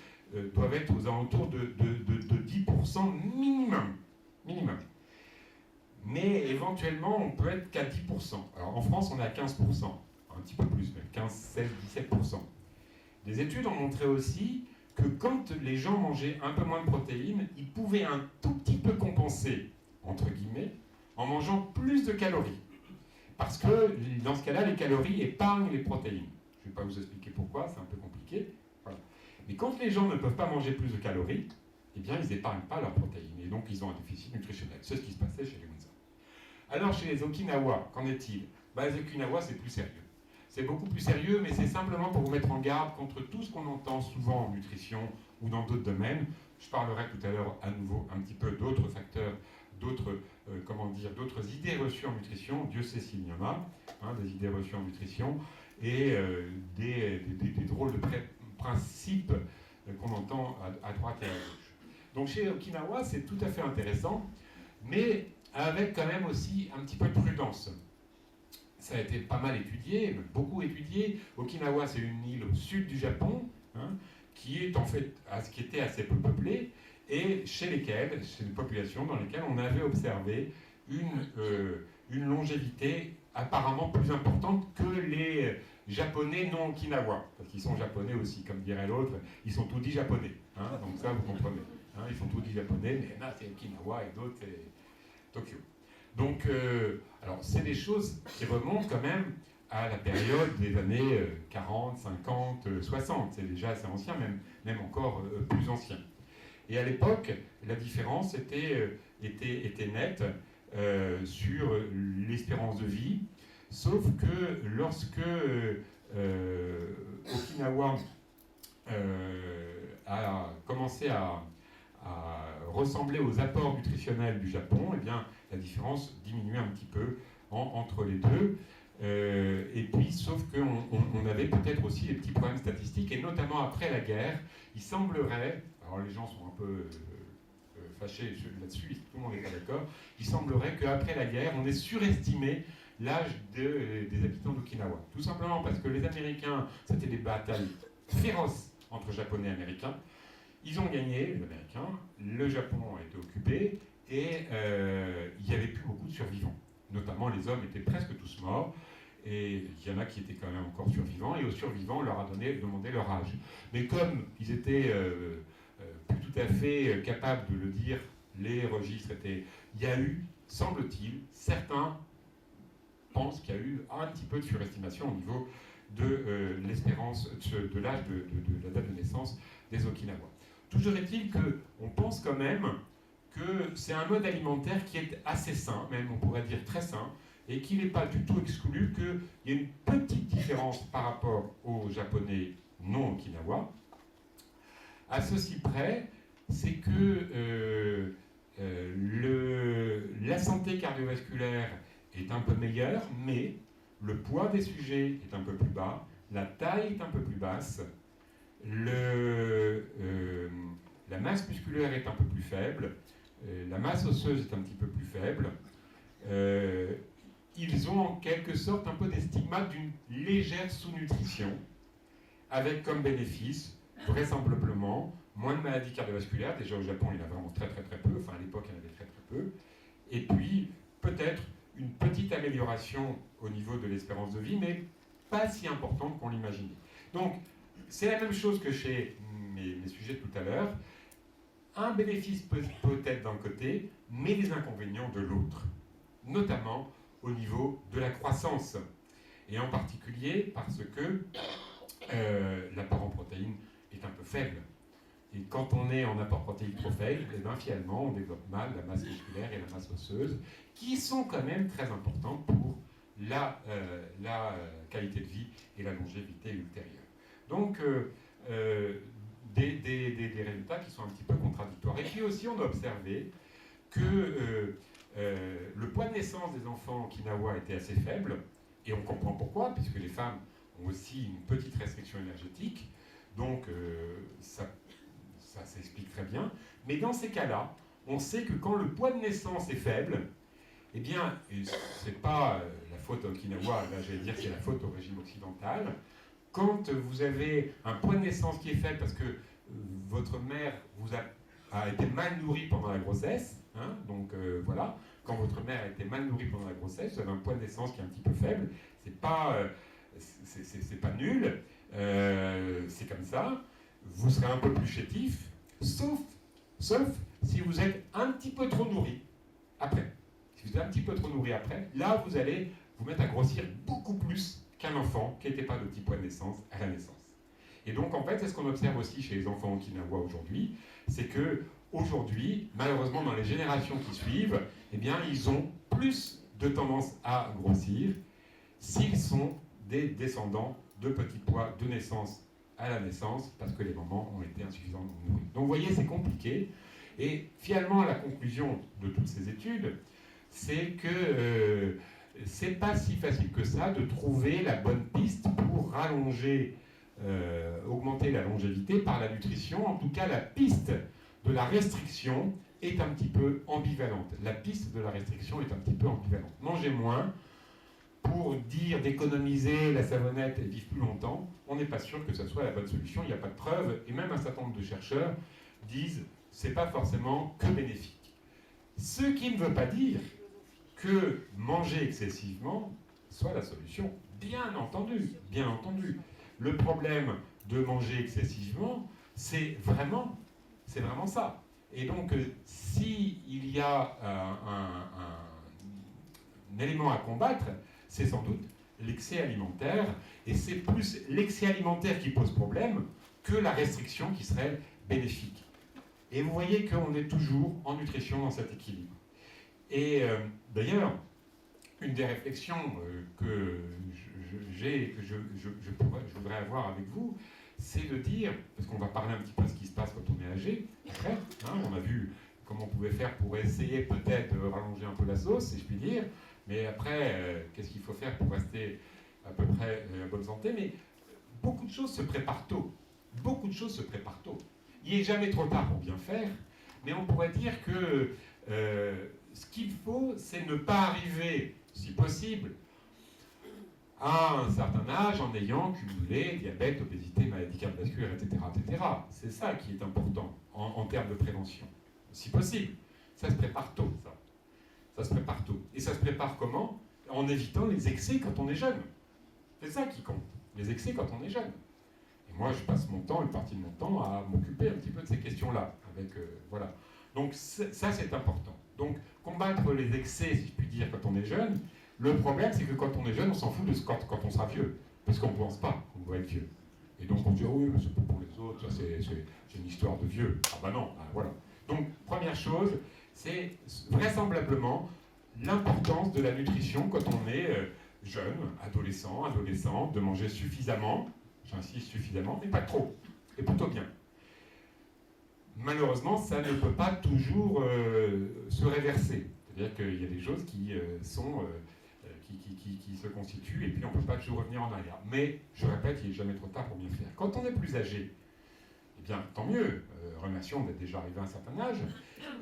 Speaker 1: doivent être aux alentours de 10% minimum. Mais éventuellement, on peut être qu'à 10%. Alors en France, on est à 15%, un petit peu plus, même 15, 16, 17%. Des études ont montré aussi que quand les gens mangeaient un peu moins de protéines, ils pouvaient un tout petit peu compenser, entre guillemets, en mangeant plus de calories. Parce que dans ce cas-là, les calories épargnent les protéines. Je ne vais pas vous expliquer pourquoi, c'est un peu compliqué. Voilà. Mais quand les gens ne peuvent pas manger plus de calories, eh bien, ils n'épargnent pas leurs protéines. Et donc, ils ont un déficit nutritionnel. C'est ce qui se passait chez les Hunza. Alors, chez les Okinawa, qu'en est-il ? Les Okinawa, c'est plus sérieux. C'est beaucoup plus sérieux, mais c'est simplement pour vous mettre en garde contre tout ce qu'on entend souvent en nutrition ou dans d'autres domaines. Je parlerai tout à l'heure à nouveau un petit peu d'autres facteurs, d'autres idées reçues en nutrition. Dieu sait s'il y en a, des idées reçues en nutrition, et des drôles de principes qu'on entend à droite et à gauche. Donc chez Okinawa, c'est tout à fait intéressant, mais avec quand même aussi un petit peu de prudence. Ça a été pas mal étudié, beaucoup étudié. Okinawa, c'est une île au sud du Japon, qui était assez peu peuplée, et chez une population dans lesquelles on avait observé une longévité apparemment plus importante que les Japonais non Okinawa, parce qu'ils sont japonais aussi, comme dirait l'autre, ils sont tous dits japonais, donc ça vous comprenez, ils sont tous dits japonais, mais là c'est Okinawa et d'autres c'est Tokyo. Donc, alors c'est des choses qui remontent quand même à la période des années 40, 50, 60, c'est déjà assez ancien, même encore plus ancien. Et à l'époque, la différence était nette sur l'espérance de vie, sauf que lorsque Okinawa a commencé à ressembler aux apports nutritionnels du Japon, eh bien, la différence diminuait un petit peu entre les deux. Et puis, sauf qu'on avait peut-être aussi des petits problèmes statistiques, et notamment après la guerre, il semblerait, alors les gens sont un peu fâchés là-dessus, tout le monde n'est pas d'accord, il semblerait qu'après la guerre, on ait surestimé l'âge des habitants d'Okinawa. Tout simplement parce que les Américains, c'était des batailles féroces entre Japonais et Américains. Ils ont gagné, les Américains, le Japon a été occupé, et il n'y avait plus beaucoup de survivants. Notamment, les hommes étaient presque tous morts, et il y en a qui étaient quand même encore survivants, et aux survivants, on leur a demandé leur âge. Mais comme ils étaient plus tout à fait capables de le dire, les registres étaient... Il y a eu, semble-t-il, certains pensent qu'il y a eu un petit peu de surestimation au niveau de l'espérance, de l'âge de la date de naissance des Okinawa. Toujours est-il qu'on pense quand même que c'est un mode alimentaire qui est assez sain, même on pourrait dire très sain, et qu'il n'est pas du tout exclu qu'il y ait une petite différence par rapport aux Japonais non Okinawa. À ceci près, c'est que La santé cardiovasculaire est un peu meilleure, mais le poids des sujets est un peu plus bas, la taille est un peu plus basse, la masse musculaire est un peu plus faible, la masse osseuse est un petit peu plus faible. Ils ont en quelque sorte un peu des stigmates d'une légère sous-nutrition, avec comme bénéfice, vraisemblablement, moins de maladies cardiovasculaires. Déjà au Japon, il y en a vraiment très très très peu, enfin à l'époque il y en avait très très peu. Et puis peut-être une petite amélioration au niveau de l'espérance de vie, mais pas si importante qu'on l'imaginait. Donc c'est la même chose que chez mes sujets de tout à l'heure. Un bénéfice peut-être d'un côté, mais des inconvénients de l'autre, notamment au niveau de la croissance, et en particulier parce que l'apport en protéines est un peu faible. Et quand on est en apport protéique trop faible, et bien finalement on développe mal la masse musculaire et la masse osseuse, qui sont quand même très importantes pour la qualité de vie et la longévité ultérieure. Donc des résultats qui sont un petit peu contradictoires. Et puis aussi on a observé que le poids de naissance des enfants en Okinawa était assez faible, et on comprend pourquoi, puisque les femmes ont aussi une petite restriction énergétique, donc ça s'explique très bien. Mais dans ces cas-là, on sait que quand le poids de naissance est faible, eh bien, c'est pas la faute à Okinawa, là j'allais dire que c'est la faute au régime occidental. Quand vous avez un poids de naissance qui est faible parce que votre mère a été mal nourrie pendant la grossesse, hein, donc voilà, quand votre mère a été mal nourrie pendant la grossesse, vous avez un poids de naissance qui est un petit peu faible, c'est pas nul, c'est comme ça, vous serez un peu plus chétif, sauf si vous êtes un petit peu trop nourri après. Si vous êtes un petit peu trop nourri après, là vous allez vous mettre à grossir beaucoup plus qu'un enfant qui n'était pas de petit poids de naissance à la naissance. Et donc en fait, c'est ce qu'on observe aussi chez les enfants okinawa aujourd'hui, c'est que aujourd'hui, malheureusement dans les générations qui suivent, eh bien ils ont plus de tendance à grossir s'ils sont des descendants de petits poids de naissance à la naissance, parce que les mamans ont été insuffisamment nourries. Donc vous voyez, c'est compliqué. Et finalement, la conclusion de toutes ces études, c'est que c'est pas si facile que ça de trouver la bonne piste pour rallonger, augmenter la longévité par la nutrition. En tout cas, la piste de la restriction est un petit peu ambivalente. La piste de la restriction est un petit peu ambivalente. Manger moins pour dire d'économiser la savonnette et vivre plus longtemps, on n'est pas sûr que ce soit la bonne solution. Il n'y a pas de preuve, et même un certain nombre de chercheurs disent c'est pas forcément que bénéfique. Ce qui ne veut pas dire que manger excessivement soit la solution. Bien entendu, bien entendu. Le problème de manger excessivement, c'est vraiment ça. Et donc, s'il y a un élément à combattre, c'est sans doute l'excès alimentaire, et c'est plus l'excès alimentaire qui pose problème que la restriction qui serait bénéfique. Et vous voyez qu'on est toujours en nutrition dans cet équilibre. Et d'ailleurs, une des réflexions que je voudrais avoir avec vous, c'est de dire, parce qu'on va parler un petit peu de ce qui se passe quand on est âgé, après, hein, on a vu comment on pouvait faire pour essayer peut-être de rallonger un peu la sauce, si je puis dire, mais après, qu'est-ce qu'il faut faire pour rester à peu près en bonne santé? Mais beaucoup de choses se préparent tôt. Beaucoup de choses se préparent tôt. Il n'est jamais trop tard pour bien faire, mais on pourrait dire que ce qu'il faut, c'est ne pas arriver, si possible, à un certain âge en ayant cumulé diabète, obésité, maladie cardiovasculaire, etc., etc. C'est ça qui est important en termes de prévention. Si possible. Ça se prépare tôt, ça. Ça se prépare tôt. Et ça se prépare comment? En évitant les excès quand on est jeune. C'est ça qui compte. Les excès quand on est jeune. Et moi, je passe mon temps, une partie de mon temps, à m'occuper un petit peu de ces questions-là. Voilà. Donc ça, c'est important. Donc, combattre les excès, si je puis dire, quand on est jeune, le problème, c'est que quand on est jeune, on s'en fout de ce quand on sera vieux. Parce qu'on ne pense pas qu'on doit être vieux. Et donc, on dit, oh oui, mais c'est pas pour les autres, ça, c'est une histoire de vieux. Ah bah non, bah, voilà. Donc, première chose, c'est vraisemblablement l'importance de la nutrition quand on est jeune, adolescente, de manger suffisamment, j'insiste suffisamment, mais pas trop, et plutôt bien. malheureusement, ça ne peut pas toujours se réverser. C'est-à-dire qu'il y a des choses qui se constituent et puis on ne peut pas toujours revenir en arrière. Mais, je répète, il n'est jamais trop tard pour bien faire. Quand on est plus âgé, eh bien, tant mieux. Remercions d'être déjà arrivé à un certain âge.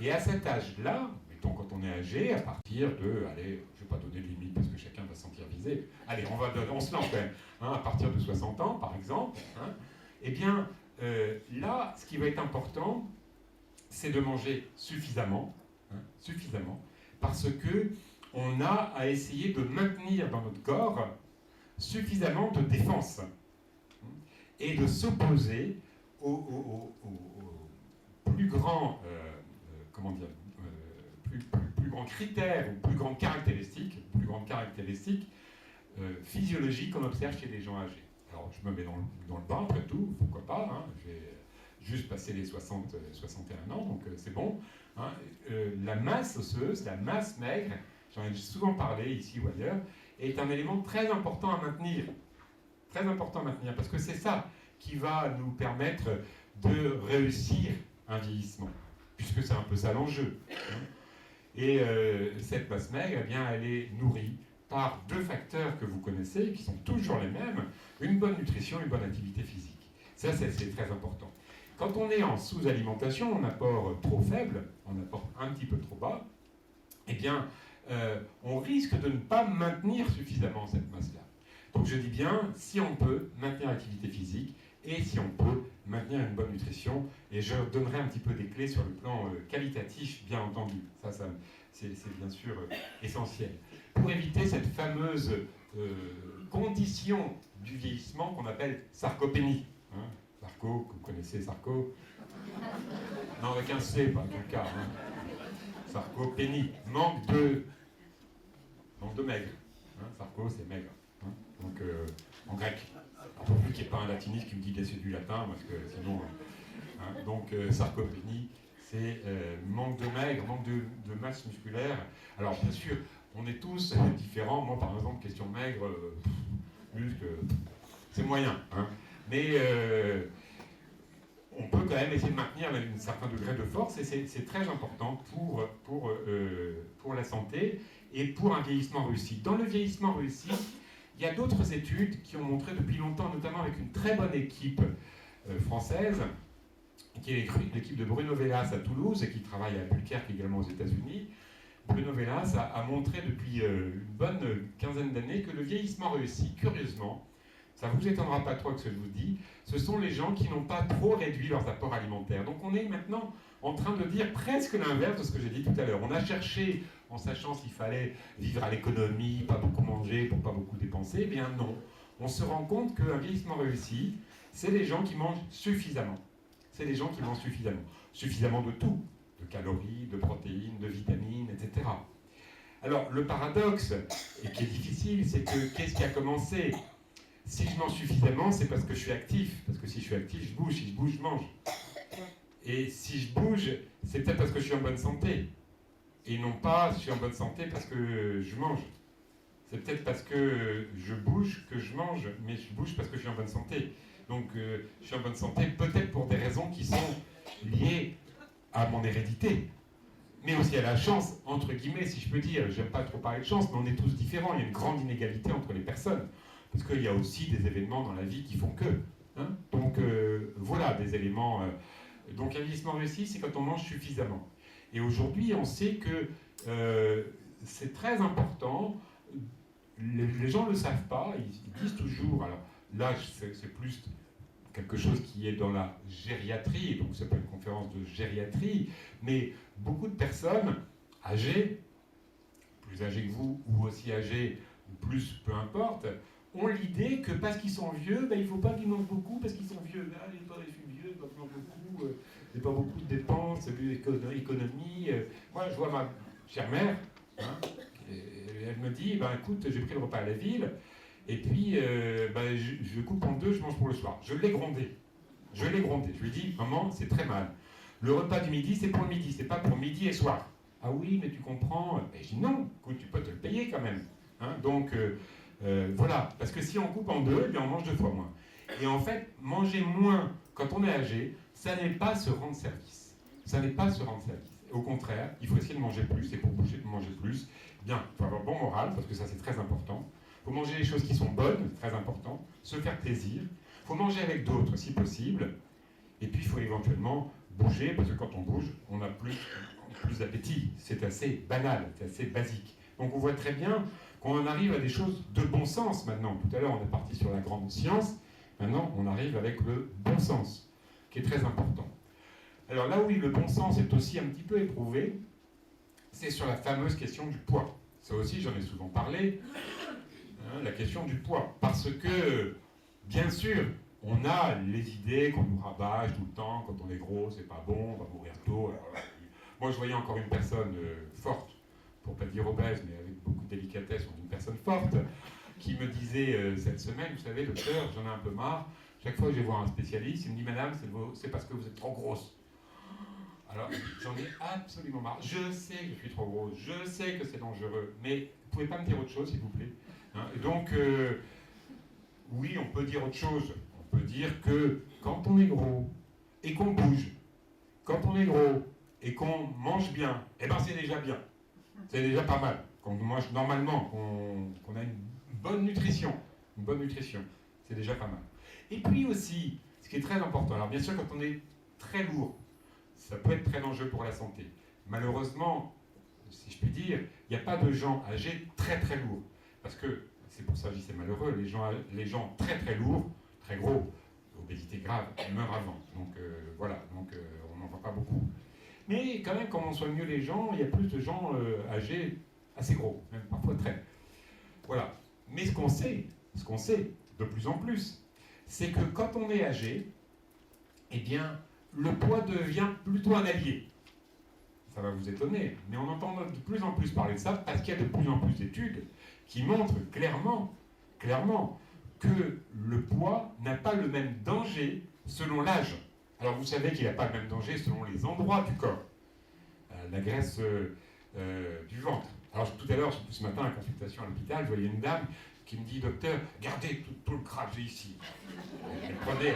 Speaker 1: Et à cet âge-là, mettons quand on est âgé, à partir de, allez, je ne vais pas donner de limite parce que chacun va se sentir visé. Allez, on se lance quand même. Hein, à partir de 60 ans, par exemple. Hein, eh bien, là, ce qui va être important, c'est de manger suffisamment, suffisamment, parce que on a à essayer de maintenir dans notre corps suffisamment de défense et de s'opposer au plus grand, plus grand critère ou plus grande caractéristique, physiologique qu'on observe chez les gens âgés. Alors, je me mets dans le bain, après tout, pourquoi pas, hein, j'ai juste passé les 61 ans, donc c'est bon. Hein, la masse osseuse, la masse maigre, j'en ai souvent parlé ici ou ailleurs, est un élément très important à maintenir. Très important à maintenir, parce que c'est ça qui va nous permettre de réussir un vieillissement, puisque c'est un peu ça l'enjeu. Hein. Et cette masse maigre, eh bien, elle est nourrie par deux facteurs que vous connaissez, qui sont toujours les mêmes, une bonne nutrition et une bonne activité physique. Ça, c'est très important. Quand on est en sous-alimentation, en apport trop faible, en apport un petit peu trop bas, eh bien, on risque de ne pas maintenir suffisamment cette masse-là. Donc je dis bien, si on peut maintenir l'activité physique, et si on peut maintenir une bonne nutrition, et je donnerai un petit peu des clés sur le plan qualitatif, bien entendu. Ça c'est bien sûr essentiel. Pour éviter cette fameuse condition du vieillissement qu'on appelle sarcopénie. Hein, Sarko, que vous connaissez Sarko. Non, avec un C, pas en tout cas. Hein. Sarcopénie, manque de maigre. Hein, Sarko, c'est maigre. Hein, donc, en grec. Pourvu qu'il n'y ait pas un latiniste qui me dit laissez du latin, parce que sinon. Hein, donc, sarcopénie, c'est manque de maigre, manque de masse musculaire. Alors, bien sûr, on est tous différents. Moi, par exemple, question maigre, muscle, c'est moyen. Hein. Mais on peut quand même essayer de maintenir un certain degré de force, et c'est très important pour la santé et pour un vieillissement réussi. Dans le vieillissement réussi, il y a d'autres études qui ont montré depuis longtemps, notamment avec une très bonne équipe française, qui est l'équipe de Bruno Velas à Toulouse et qui travaille à Albuquerque également aux États-Unis. Bruno Velas a montré depuis une bonne quinzaine d'années que le vieillissement réussi, curieusement, ça ne vous étonnera pas trop que ce que je vous dis, ce sont les gens qui n'ont pas trop réduit leurs apports alimentaires. Donc on est maintenant en train de dire presque l'inverse de ce que j'ai dit tout à l'heure. On a cherché, en sachant s'il fallait vivre à l'économie, pas beaucoup manger pour pas beaucoup dépenser, eh bien non. On se rend compte qu'un vieillissement réussi, c'est les gens qui mangent suffisamment. C'est les gens qui mangent suffisamment. Suffisamment de tout, de calories, de protéines, de vitamines, etc. Alors le paradoxe, et qui est difficile, c'est que qu'est-ce qui a commencé ? Si je mange suffisamment, c'est parce que je suis actif. Parce que si je suis actif, je bouge. Si je bouge, je mange. Et si je bouge, c'est peut-être parce que je suis en bonne santé. Et non pas, je suis en bonne santé parce que je mange. C'est peut-être parce que je bouge que je mange, mais je bouge parce que je suis en bonne santé. Donc, je suis en bonne santé peut-être pour des raisons qui sont liées à mon hérédité. Mais aussi à la chance, entre guillemets, si je peux dire. J'aime pas trop parler de chance, mais on est tous différents. Il y a une grande inégalité entre les personnes. Parce qu'il y a aussi des événements dans la vie qui font que. Hein, donc voilà des éléments. Donc un vieillissement réussi, c'est quand on mange suffisamment. Et aujourd'hui, on sait que c'est très important. Les gens ne le savent pas, ils disent toujours. Alors là, c'est plus quelque chose qui est dans la gériatrie, donc c'est pas une conférence de gériatrie, mais beaucoup de personnes âgées, plus âgées que vous, ou aussi âgées, ou plus, peu importe, ont l'idée que parce qu'ils sont vieux, ben, il ne faut pas qu'ils mangent beaucoup parce qu'ils sont vieux. Ah, je suis vieux, donc je mange beaucoup, il n'y a pas beaucoup de dépenses, l'économie. Moi, je vois ma chère mère, hein, elle me dit, ben, écoute, j'ai pris le repas à la ville, et puis ben, je coupe en deux, je mange pour le soir. Je l'ai grondé. Je lui ai dit, maman, c'est très mal. Le repas du midi, c'est pour le midi, c'est pas pour midi et soir. Ah oui, mais tu comprends. Et je dis, non, écoute, tu peux te le payer quand même. Hein, donc... voilà, parce que si on coupe en deux, eh bien on mange 2 fois moins. Et en fait, manger moins quand on est âgé, ça n'est pas se rendre service. Ça n'est pas se rendre service. Au contraire, il faut essayer de manger plus, et pour bouger, de manger plus, bien, il faut avoir bon moral, parce que ça c'est très important. Il faut manger les choses qui sont bonnes, très important, se faire plaisir. Il faut manger avec d'autres, si possible. Et puis, il faut éventuellement bouger, parce que quand on bouge, on a plus d'appétit. C'est assez banal, c'est assez basique. Donc, on voit très bien qu'on en arrive à des choses de bon sens maintenant. Tout à l'heure, on est parti sur la grande science. Maintenant, on arrive avec le bon sens, qui est très important. Alors là où le bon sens est aussi un petit peu éprouvé, c'est sur la fameuse question du poids. Ça aussi, j'en ai souvent parlé, hein, la question du poids. Parce que, bien sûr, on a les idées qu'on nous rabâche tout le temps, quand on est gros, c'est pas bon, on va mourir tôt. Moi, je voyais encore une personne forte, pour pas dire obèse, mais avec beaucoup de délicatesse, on dit une personne forte, qui me disait cette semaine, vous savez, docteur, j'en ai un peu marre, chaque fois que je vais voir un spécialiste, il me dit, madame, c'est parce que vous êtes trop grosse. Alors, j'en ai absolument marre. Je sais que je suis trop grosse, je sais que c'est dangereux, mais vous pouvez pas me dire autre chose, s'il vous plaît, hein. Donc, oui, on peut dire autre chose. On peut dire que quand on est gros et qu'on bouge, quand on est gros et qu'on mange bien, eh ben c'est déjà bien. C'est déjà pas mal. Quand on mange normalement, qu'on a une bonne nutrition, c'est déjà pas mal. Et puis aussi, ce qui est très important, alors bien sûr quand on est très lourd, ça peut être très dangereux pour la santé. Malheureusement, si je puis dire, il n'y a pas de gens âgés très très lourds. Parce que, c'est pour ça que je dis c'est malheureux, les gens très très lourds, très gros, obésité grave, meurent avant. Donc voilà, on n'en voit pas beaucoup. Mais quand même, quand on soigne mieux les gens, il y a plus de gens âgés assez gros, même parfois très. Voilà. Mais ce qu'on sait de plus en plus, c'est que quand on est âgé, eh bien, le poids devient plutôt un allié. Ça va vous étonner, mais on entend de plus en plus parler de ça parce qu'il y a de plus en plus d'études qui montrent clairement que le poids n'a pas le même danger selon l'âge. Alors vous savez qu'il n'a pas le même danger selon les endroits du corps. La graisse du ventre. Alors tout à l'heure, ce matin, à la consultation à l'hôpital, je voyais une dame qui me dit, docteur, gardez tout le gras que j'ai ici. Elle prenait.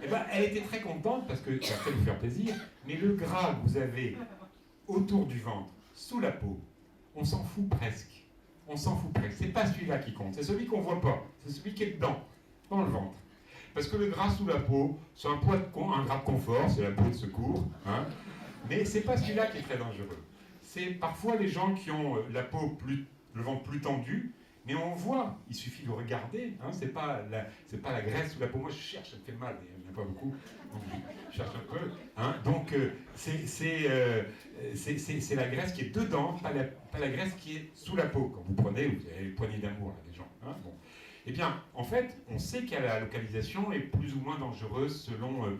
Speaker 1: Eh ben, elle était très contente parce que ça fait lui faire plaisir, mais le gras que vous avez autour du ventre, sous la peau, on s'en fout presque. C'est pas celui-là qui compte, c'est celui qu'on voit pas, c'est celui qui est dedans, dans le ventre. Parce que le gras sous la peau, c'est un gras de confort, c'est la peau de secours, hein, mais c'est pas celui-là qui est très dangereux. C'est parfois les gens qui ont le ventre plus tendu, mais on voit, il suffit de regarder, hein, c'est pas la graisse sous la peau. Moi je cherche, ça me fait mal, mais il n'y en a pas beaucoup, donc je cherche un peu. Hein, donc c'est la graisse qui est dedans, pas la graisse qui est sous la peau. Quand vous prenez, vous avez les poignées d'amour là, des gens. Hein, bon. Eh bien, en fait, on sait que la localisation est plus ou moins dangereuse selon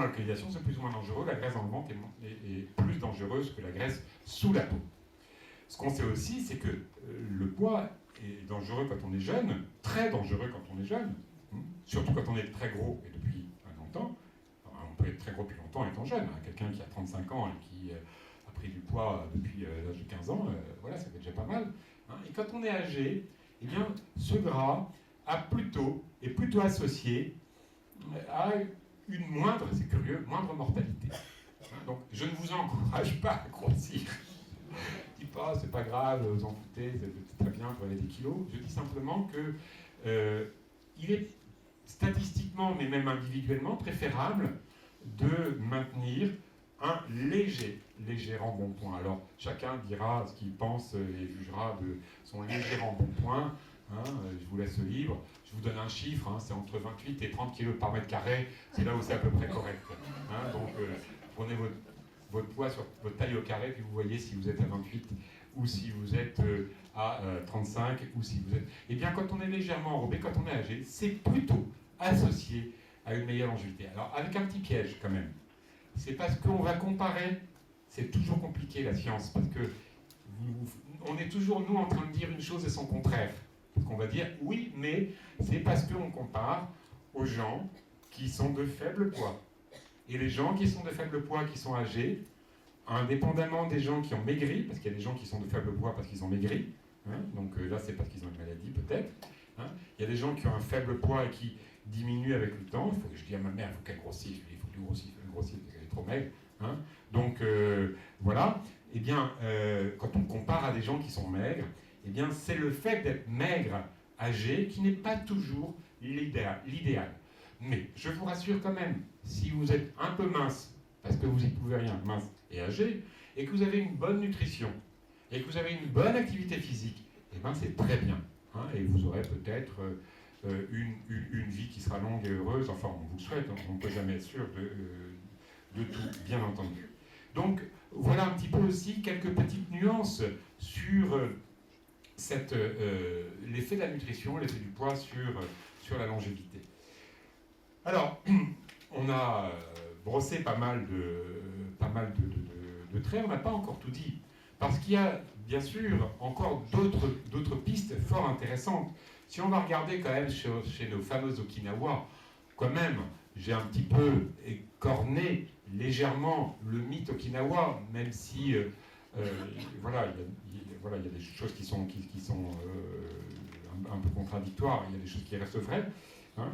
Speaker 1: la localisation, c'est plus ou moins dangereux. La graisse dans le ventre est plus dangereuse que la graisse sous la peau. Ce qu'on sait aussi, c'est que le poids est dangereux quand on est jeune, très dangereux quand on est jeune, surtout quand on est très gros et depuis longtemps. Alors, on peut être très gros depuis longtemps étant jeune. Hein. Quelqu'un qui a 35 ans et qui a pris du poids depuis l'âge de 15 ans, voilà, ça fait déjà pas mal. Hein. Et quand on est âgé, eh bien, ce gras est plutôt associé à une moindre mortalité. Hein. Donc, je ne vous encourage pas à grossir. Je ne dis pas, c'est pas grave, vous en foutez, c'est très bien, vous avez des kilos. Je dis simplement que il est statistiquement, mais même individuellement, préférable de maintenir un léger embonpoint. Alors, chacun dira ce qu'il pense et jugera de son léger embonpoint. Hein, je vous laisse libre. Je vous donne un chiffre, hein, c'est entre 28 et 30 kg par mètre carré. C'est là où c'est à peu près correct. Hein, donc, prenez votre poids sur votre taille au carré, puis vous voyez si vous êtes à 28 ou si vous êtes à 35 ou si vous êtes... Eh bien, quand on est légèrement enrobé, quand on est âgé, c'est plutôt associé à une meilleure longévité. Alors, avec un petit piège quand même. C'est parce qu'on va comparer. C'est toujours compliqué la science, parce que on est toujours, nous, en train de dire une chose et son contraire. Parce qu'on va dire, oui, mais c'est parce qu'on compare aux gens qui sont de faible poids. Et les gens qui sont de faible poids, qui sont âgés, indépendamment des gens qui ont maigri, parce qu'il y a des gens qui sont de faible poids parce qu'ils ont maigri, hein, donc là c'est parce qu'ils ont une maladie peut-être, hein, il y a des gens qui ont un faible poids et qui diminue avec le temps. Je dis à ma mère, il faut qu'elle grossisse. Je lui dis, il faut que tu grossisses, parce qu'elle est trop maigre. Hein. Donc, voilà. Eh bien, quand on compare à des gens qui sont maigres, eh bien, c'est le fait d'être maigre, âgé, qui n'est pas toujours l'idéal. Mais je vous rassure quand même, si vous êtes un peu mince, parce que vous n'y pouvez rien, mince et âgé, et que vous avez une bonne nutrition, et que vous avez une bonne activité physique, eh bien c'est très bien. Hein, et vous aurez peut-être une vie qui sera longue et heureuse, enfin on vous le souhaite, hein, on ne peut jamais être sûr de tout, bien entendu. Donc voilà un petit peu aussi quelques petites nuances sur l'effet de la nutrition, l'effet du poids sur la longévité. Alors, on a brossé pas mal de traits, on n'a pas encore tout dit, parce qu'il y a bien sûr encore d'autres pistes fort intéressantes. Si on va regarder quand même chez nos fameux Okinawa, quand même, j'ai un petit peu écorné légèrement le mythe Okinawa, même si voilà, il y a des choses qui sont un peu contradictoires, il y a des choses qui restent vraies. Hein.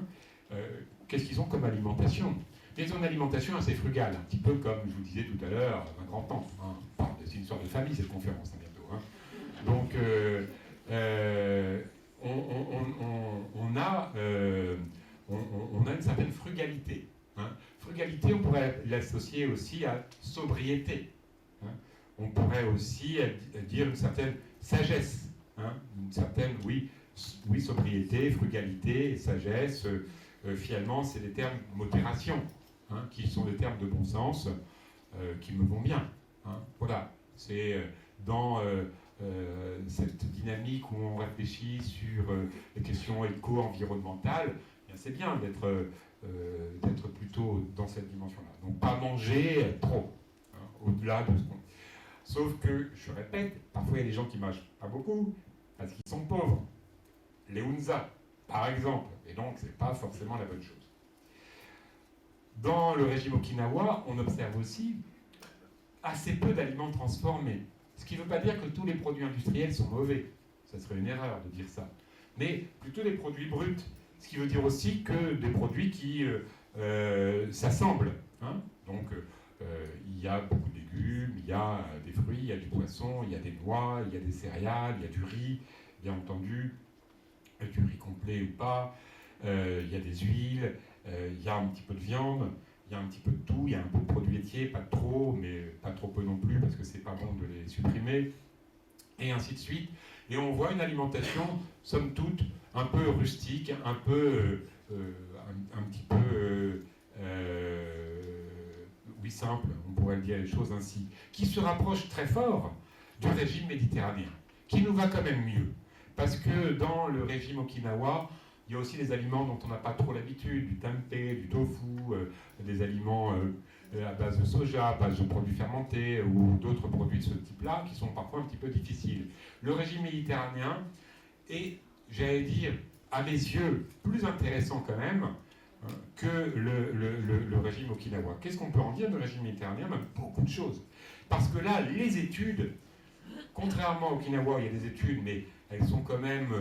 Speaker 1: Qu'est-ce qu'ils ont comme alimentation? Ils ont une alimentation assez frugale, un petit peu comme je vous disais tout à l'heure, ma grand-tante. Hein. Enfin, c'est une sorte de famille cette conférence, hein, bientôt. Hein. Donc, on a une certaine frugalité. Hein. Frugalité, on pourrait l'associer aussi à sobriété. Hein. On pourrait aussi dire une certaine sagesse. Hein. Une certaine, oui, sobriété, frugalité, sagesse. Finalement, c'est des termes modération, hein, qui sont des termes de bon sens, qui me vont bien. Hein. Voilà, c'est dans cette dynamique où on réfléchit sur les questions éco-environnementales, c'est bien d'être plutôt dans cette dimension-là. Donc pas manger trop, hein, au-delà de ce qu'on... Sauf que, je répète, parfois il y a des gens qui ne mangent pas beaucoup, parce qu'ils sont pauvres. Les Hunza, par exemple, et donc c'est pas forcément la bonne chose. Dans le régime Okinawa, on observe aussi assez peu d'aliments transformés. Ce qui ne veut pas dire que tous les produits industriels sont mauvais. Ça serait une erreur de dire ça. Mais plutôt des produits bruts. Ce qui veut dire aussi que des produits qui s'assemblent. Hein. Donc il y a beaucoup de légumes, il y a des fruits, il y a du poisson, il y a des noix, il y a des céréales, il y a du riz, bien entendu. Du riz complet ou pas, il y a des huiles, il y a un petit peu de viande, il y a un petit peu de tout, il y a un peu de produits laitiers, pas trop, mais pas trop peu non plus, parce que c'est pas bon de les supprimer, et ainsi de suite. Et on voit une alimentation, somme toute, un peu rustique, un peu, un petit peu, oui, simple, on pourrait le dire les choses ainsi, qui se rapproche très fort du régime méditerranéen, qui nous va quand même mieux. Parce que dans le régime Okinawa, il y a aussi des aliments dont on n'a pas trop l'habitude, du tempeh, du tofu, des aliments à base de soja, à base de produits fermentés ou d'autres produits de ce type-là qui sont parfois un petit peu difficiles. Le régime méditerranéen est, j'allais dire, à mes yeux, plus intéressant quand même que le régime Okinawa. Qu'est-ce qu'on peut en dire du régime méditerranéen? Même beaucoup de choses. Parce que là, les études, contrairement à Okinawa, il y a des études, mais elles sont quand même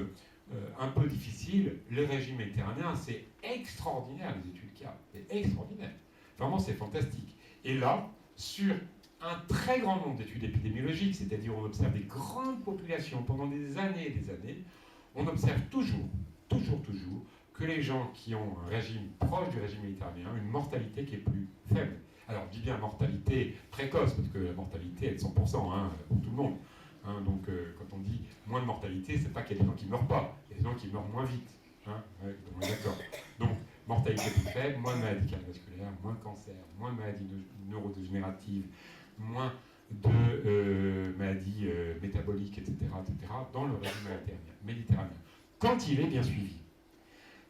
Speaker 1: un peu difficiles. Le régime méditerranéen, c'est extraordinaire les études qu'il y a. C'est extraordinaire. Vraiment, c'est fantastique. Et là, sur un très grand nombre d'études épidémiologiques, c'est-à-dire on observe des grandes populations pendant des années et des années, on observe toujours, que les gens qui ont un régime proche du régime méditerranéen, une mortalité qui est plus faible. Alors, je dis bien mortalité précoce, parce que la mortalité est de 100%, hein, pour tout le monde. Hein, donc, quand on dit moins de mortalité, c'est pas qu'il y a des gens qui ne meurent pas, il y a des gens qui meurent moins vite. Hein, ouais, on est d'accord. Donc, mortalité plus faible, moins de maladies cardiovasculaires, moins de cancer, moins de maladies neurodégénératives, moins de maladies métaboliques, etc., dans le régime méditerranéen. Quand il est bien suivi.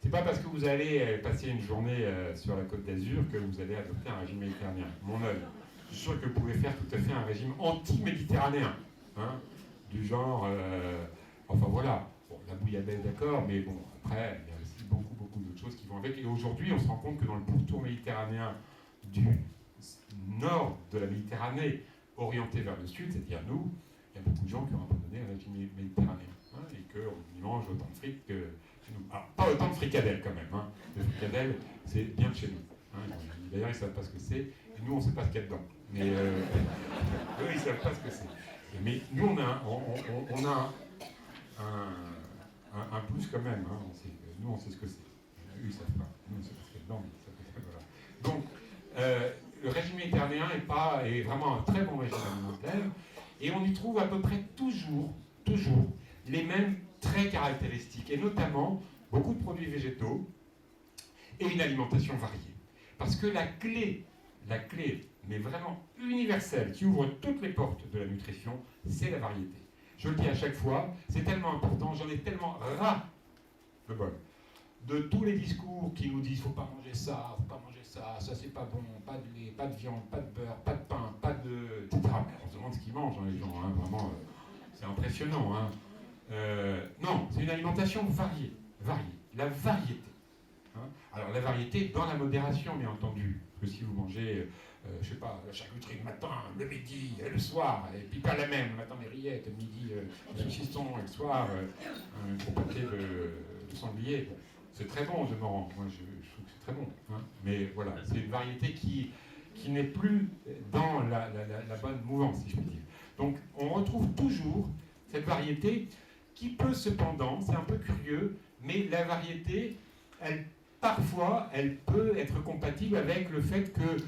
Speaker 1: C'est pas parce que vous allez passer une journée sur la Côte d'Azur que vous allez adopter un régime méditerranéen. Mon œil. Je suis sûr que vous pouvez faire tout à fait un régime anti-méditerranéen. Hein, du genre... enfin voilà. Bon, la bouillabaisse, d'accord, mais bon, après, il y a aussi beaucoup d'autres choses qui vont avec. Et aujourd'hui, on se rend compte que dans le pourtour méditerranéen du nord de la Méditerranée, orienté vers le sud, c'est-à-dire nous, il y a beaucoup de gens qui ont abandonné le régime méditerranéen. Hein, et qu'on y mange autant de frites que chez nous. Alors, pas autant de fricadelles quand même. Hein. Le fricadelle, c'est bien de chez nous. Hein. D'ailleurs, ils ne savent pas ce que c'est, et nous, on ne sait pas ce qu'il y a dedans. Mais eux, ils ne savent pas ce que c'est. Mais nous, on a un plus quand même. Hein. Nous, on sait ce que c'est. Eux, ils ne savent pas. Nous, on ne sait pas ce qu'il y a dedans, mais ils savent pas. Voilà. Donc, le régime méditerranéen est vraiment un très bon régime alimentaire, et on y trouve à peu près toujours les mêmes traits caractéristiques, et notamment beaucoup de produits végétaux et une alimentation variée. Parce que la clé, mais vraiment universelle, qui ouvre toutes les portes de la nutrition, c'est la variété. Je le dis à chaque fois, c'est tellement important, j'en ai tellement ras le bol de tous les discours qui nous disent faut pas manger ça c'est pas bon, pas de lait, pas de viande, pas de beurre, pas de pain, pas de... etc. Mais on se demande ce qu'ils mangent, hein, les gens, hein, vraiment, c'est impressionnant. Hein. Non, c'est une alimentation variée, la variété. Hein. Alors la variété dans la modération, bien entendu, parce que si vous mangez, je sais pas, la charcuterie le matin, le midi, et le soir, et puis pas la même, le matin les rillettes, le midi le saucisson, et le soir un gros pâté de sanglier. Bon. C'est très bon, je m'en rends. Moi, je trouve que c'est très bon. Hein. Mais voilà, c'est une variété qui n'est plus dans la bonne mouvance, si je puis dire. Donc, on retrouve toujours cette variété qui peut cependant, c'est un peu curieux, mais la variété, parfois, elle peut être compatible avec le fait que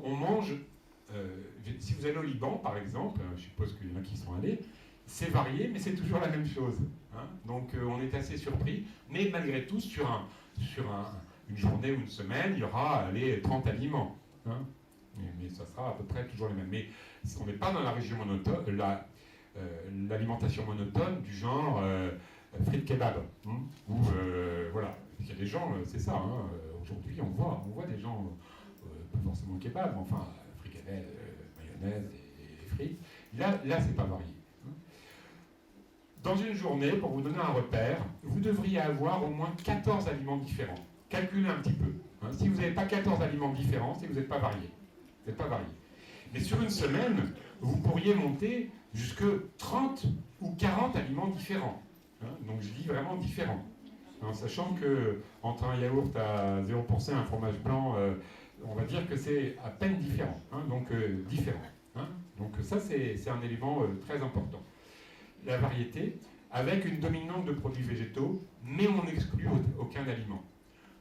Speaker 1: on mange. Si vous allez au Liban, par exemple, je suppose qu'il y en a qui y sont allés, c'est varié, mais c'est toujours la même chose. Hein. Donc on est assez surpris, mais malgré tout, sur une journée ou une semaine, il y aura 30 aliments. Hein. Mais ça sera à peu près toujours les mêmes. Mais on n'est pas dans la région monotone, l'alimentation monotone du genre frites kebab. Hein, ou voilà, il y a des gens, c'est ça. Hein, aujourd'hui, on voit des gens, pas forcément kebab, mais enfin fricadelle, mayonnaise et frites. Là, c'est pas varié. Dans une journée, pour vous donner un repère, vous devriez avoir au moins 14 aliments différents. Calculez un petit peu. Hein. Si vous n'avez pas 14 aliments différents, c'est que vous n'êtes pas varié. Vous n'êtes pas varié. Mais sur une semaine, vous pourriez monter jusque 30 ou 40 aliments différents. Hein. Donc je dis vraiment différents. En sachant qu'entre un yaourt à 0% et un fromage blanc, on va dire que c'est à peine différent. Hein. Donc différent. Hein. Donc ça, c'est un élément très important. La variété, avec une dominante de produits végétaux, mais on n'exclut aucun aliment.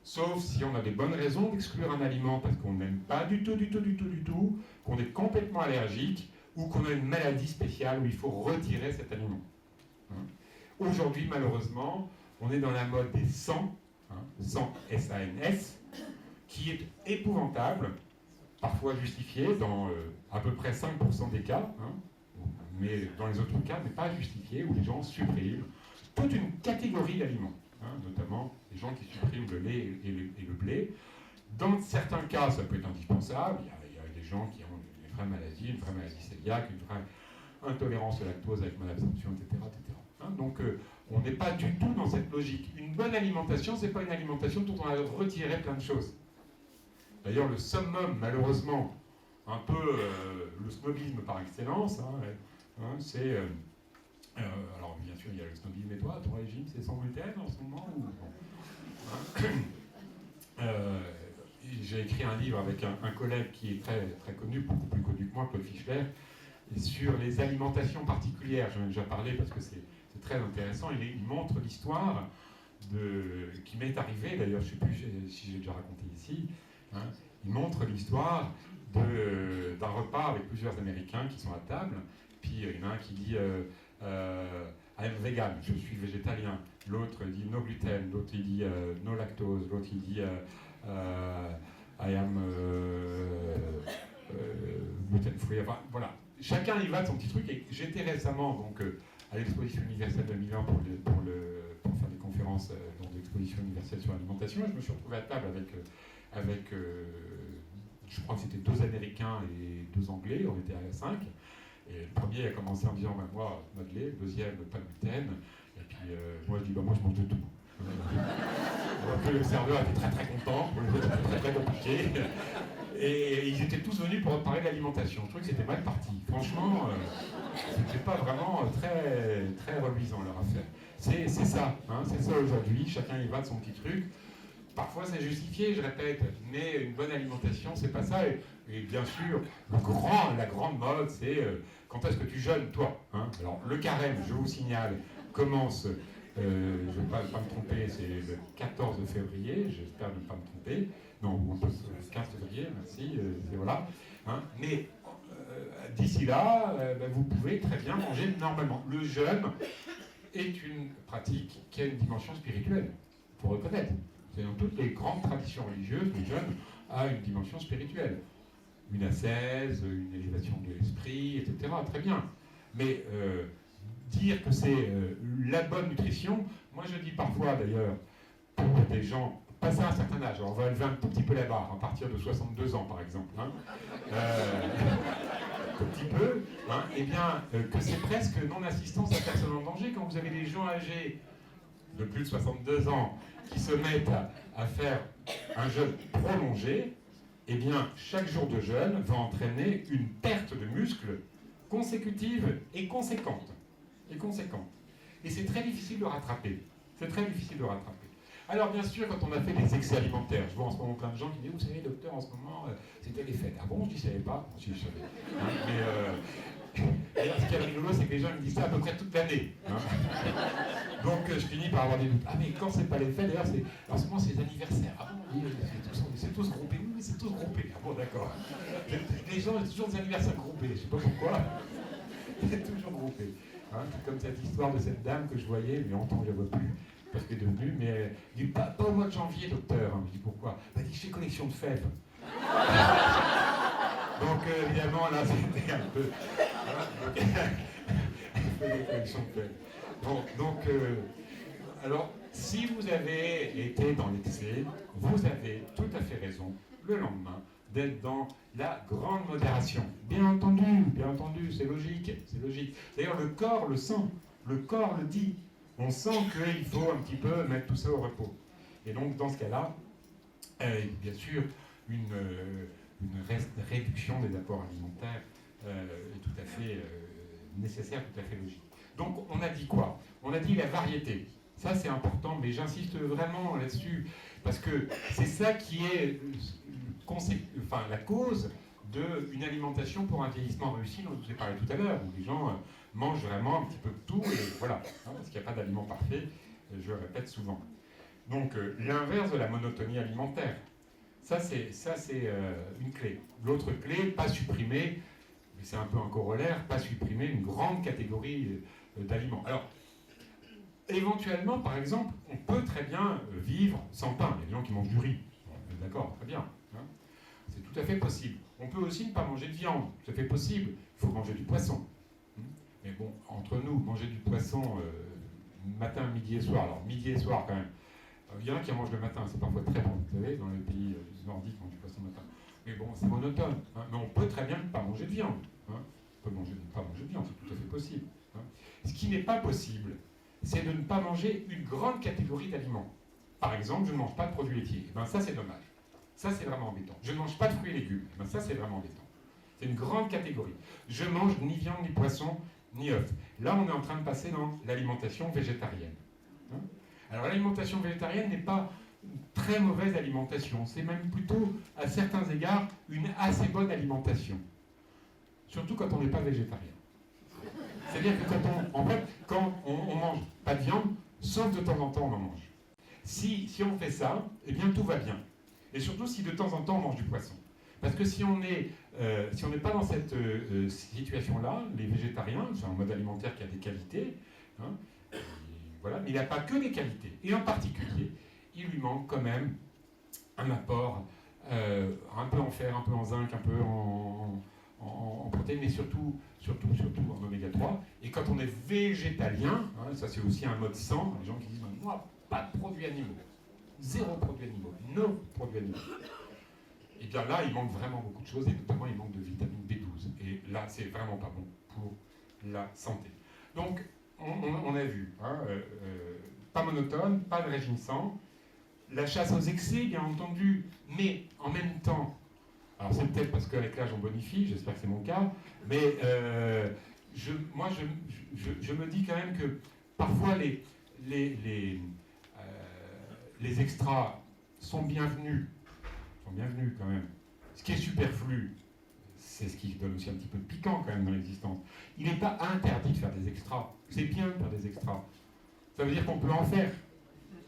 Speaker 1: Sauf si on a des bonnes raisons d'exclure un aliment parce qu'on n'aime pas du tout, qu'on est complètement allergique ou qu'on a une maladie spéciale où il faut retirer cet aliment. Hein. Aujourd'hui, malheureusement, on est dans la mode des SAN, SAN, S-A-N-S, qui est épouvantable, parfois justifié dans à peu près 5% des cas, hein, mais dans les autres cas, mais pas justifié, où les gens suppriment toute une catégorie d'aliments, hein, notamment les gens qui suppriment le lait et le blé. Dans certains cas, ça peut être indispensable. Il y a des gens qui ont une vraie maladie cœliaque, une vraie intolérance au lactose avec malabsorption, etc. Hein, donc, on n'est pas du tout dans cette logique. Une bonne alimentation, c'est pas une alimentation dont on a retiré plein de choses. D'ailleurs, le summum, malheureusement, un peu le snobisme par excellence, c'est... alors, bien sûr, il y a le snobisme, et toi, ton régime, c'est sans gluten en ce moment ou... J'ai écrit un livre avec un collègue qui est très, très connu, beaucoup plus connu que moi, Claude Fischler, sur les alimentations particulières. J'en ai déjà parlé parce que c'est très intéressant. Il montre l'histoire qui m'est arrivée, d'ailleurs, je ne sais plus si j'ai déjà raconté ici. Hein, il montre l'histoire d'un repas avec plusieurs Américains qui sont à table. Puis il y en a un qui dit I am vegan, je suis végétalien. L'autre dit no gluten, l'autre il dit no lactose, l'autre il dit I am gluten free. Enfin, voilà. Chacun y va de son petit truc. Et j'étais récemment donc, à l'exposition universelle de Milan pour faire des conférences dans l'exposition universelle sur l'alimentation. Et je me suis retrouvé à table avec je crois que c'était 2 Américains et 2 Anglais. On était à 5. Et le premier a commencé en disant moi, pas de lait, le deuxième, pas de gluten. Et puis moi, je dis moi, je mange de tout. Donc le serveur était très très content, pour les autres, c'était très très compliqué. Et ils étaient tous venus pour parler de l'alimentation. Je trouvais que c'était mal parti. Franchement, c'était pas vraiment très, très reluisant leur affaire. C'est ça, hein, c'est ça aujourd'hui, chacun y va de son petit truc. Parfois c'est justifié, je répète, mais une bonne alimentation, c'est pas ça. Et bien sûr, la grande mode, c'est quand est-ce que tu jeûnes, toi, hein. Alors, le carême, je vous signale, commence, je ne vais pas me tromper, c'est le 14 février, j'espère ne pas me tromper. Non, le 15 février, merci, voilà. Hein. Mais d'ici là, vous pouvez très bien manger normalement. Le jeûne est une pratique qui a une dimension spirituelle, il faut reconnaître. C'est dans toutes les grandes traditions religieuses, le jeûne a une dimension spirituelle. Une ascèse, une élévation de l'esprit, etc. Très bien. Mais dire que c'est la bonne nutrition, moi je dis parfois d'ailleurs, pour des gens passés à un certain âge, alors on va élever un tout petit peu la barre, à partir de 62 ans par exemple, hein, un petit peu, hein, eh bien, que c'est presque non-assistance à personne en danger quand vous avez des gens âgés de plus de 62 ans qui se mettent à faire un jeûne prolongé, eh bien, chaque jour de jeûne va entraîner une perte de muscles consécutive et conséquente. Et c'est très difficile de rattraper. C'est très difficile de rattraper. Alors, bien sûr, quand on a fait des excès alimentaires, je vois en ce moment plein de gens qui disent, vous savez, docteur, en ce moment, c'était les fêtes. Ah bon, je ne savais pas. Bon, si, je savais. Hein, mais ce qui est rigolo, c'est que les gens me disent ça à peu près toute l'année. Hein. Donc, je finis par avoir des doutes. Ah, mais quand c'est pas les fêtes, d'ailleurs, en ce moment, c'est les anniversaires. Ah bon, oui, c'est tous groupés. Oui, c'est tous groupés. Ah bon, d'accord. Les gens ont toujours des anniversaires groupés. Je ne sais pas pourquoi. C'est toujours groupé. Hein, c'est comme cette histoire de cette dame que je voyais, mais longtemps que je ne la vois plus, parce qu'elle est devenue, mais elle dit pas au mois de janvier, docteur. Hein. Je dis pourquoi? Elle dit je fais collection de fèves. Donc évidemment là c'était un peu. Elle fait des collections de fèves. Bon, donc alors si vous avez été dans l'excès, vous avez tout à fait raison le lendemain d'être dans la grande modération. Bien entendu, c'est logique, c'est logique. D'ailleurs, le corps le sent, le corps le dit. On sent qu'il faut un petit peu mettre tout ça au repos. Et donc, dans ce cas-là, bien sûr, une réduction des apports alimentaires est tout à fait nécessaire, tout à fait logique. Donc, on a dit quoi? On a dit la variété. Ça, c'est important, mais j'insiste vraiment là-dessus, parce que c'est ça qui est la cause d'une alimentation pour un vieillissement réussi dont je vous ai parlé tout à l'heure, où les gens mangent vraiment un petit peu de tout, et voilà, hein, parce qu'il n'y a pas d'aliment parfait, je le répète souvent. Donc, l'inverse de la monotonie alimentaire, ça c'est une clé. L'autre clé, pas supprimer, mais c'est un peu un corollaire, pas supprimer une grande catégorie d'aliments. Alors, éventuellement, par exemple, on peut très bien vivre sans pain. Il y a des gens qui mangent du riz. D'accord, très bien. Hein, c'est tout à fait possible. On peut aussi ne pas manger de viande. C'est fait possible. Il faut manger du poisson. Mais bon, entre nous, manger du poisson matin, midi et soir. Alors, midi et soir quand même. Il y en a qui en mangent le matin. C'est parfois très bon. Vous savez, dans les pays nordiques, on mange du poisson le matin. Mais bon, c'est monotone. Hein, mais on peut très bien ne pas manger de viande. Hein, on peut ne pas manger de viande. C'est tout à fait possible. Hein. Ce qui n'est pas possible, c'est de ne pas manger une grande catégorie d'aliments. Par exemple, je ne mange pas de produits laitiers. Eh ben, ça, c'est dommage. Ça, c'est vraiment embêtant. Je ne mange pas de fruits et légumes. Eh ben, ça, c'est vraiment embêtant. C'est une grande catégorie. Je mange ni viande, ni poisson, ni œufs. Là, on est en train de passer dans l'alimentation végétarienne. Hein? Alors, l'alimentation végétarienne n'est pas une très mauvaise alimentation. C'est même plutôt, à certains égards, une assez bonne alimentation. Surtout quand on n'est pas végétarien. C'est-à-dire que quand on mange pas de viande, sauf de temps en temps on en mange. Si on fait ça, eh bien tout va bien. Et surtout si de temps en temps on mange du poisson. Parce que si on n'est pas dans cette situation-là, les végétariens, c'est un mode alimentaire qui a des qualités, hein, voilà, mais il n'a pas que des qualités. Et en particulier, il lui manque quand même un apport un peu en fer, un peu en zinc, un peu en protéines, mais surtout en oméga 3. Et quand on est végétalien, hein, ça c'est aussi un mode 100, les gens qui disent « moi, pas de produits animaux, zéro produits animaux, no produits animaux ». Et bien là, il manque vraiment beaucoup de choses, et notamment il manque de vitamine B12. Et là, c'est vraiment pas bon pour la santé. Donc, on a vu, hein, pas monotone, pas de régime sans, la chasse aux excès, bien entendu, mais en même temps, alors c'est peut-être parce qu'avec l'âge on bonifie, j'espère que c'est mon cas, mais je me dis quand même que parfois les extras sont bienvenus quand même. Ce qui est superflu, c'est ce qui donne aussi un petit peu de piquant quand même dans l'existence. Il n'est pas interdit de faire des extras. C'est bien de faire des extras. Ça veut dire qu'on peut en faire.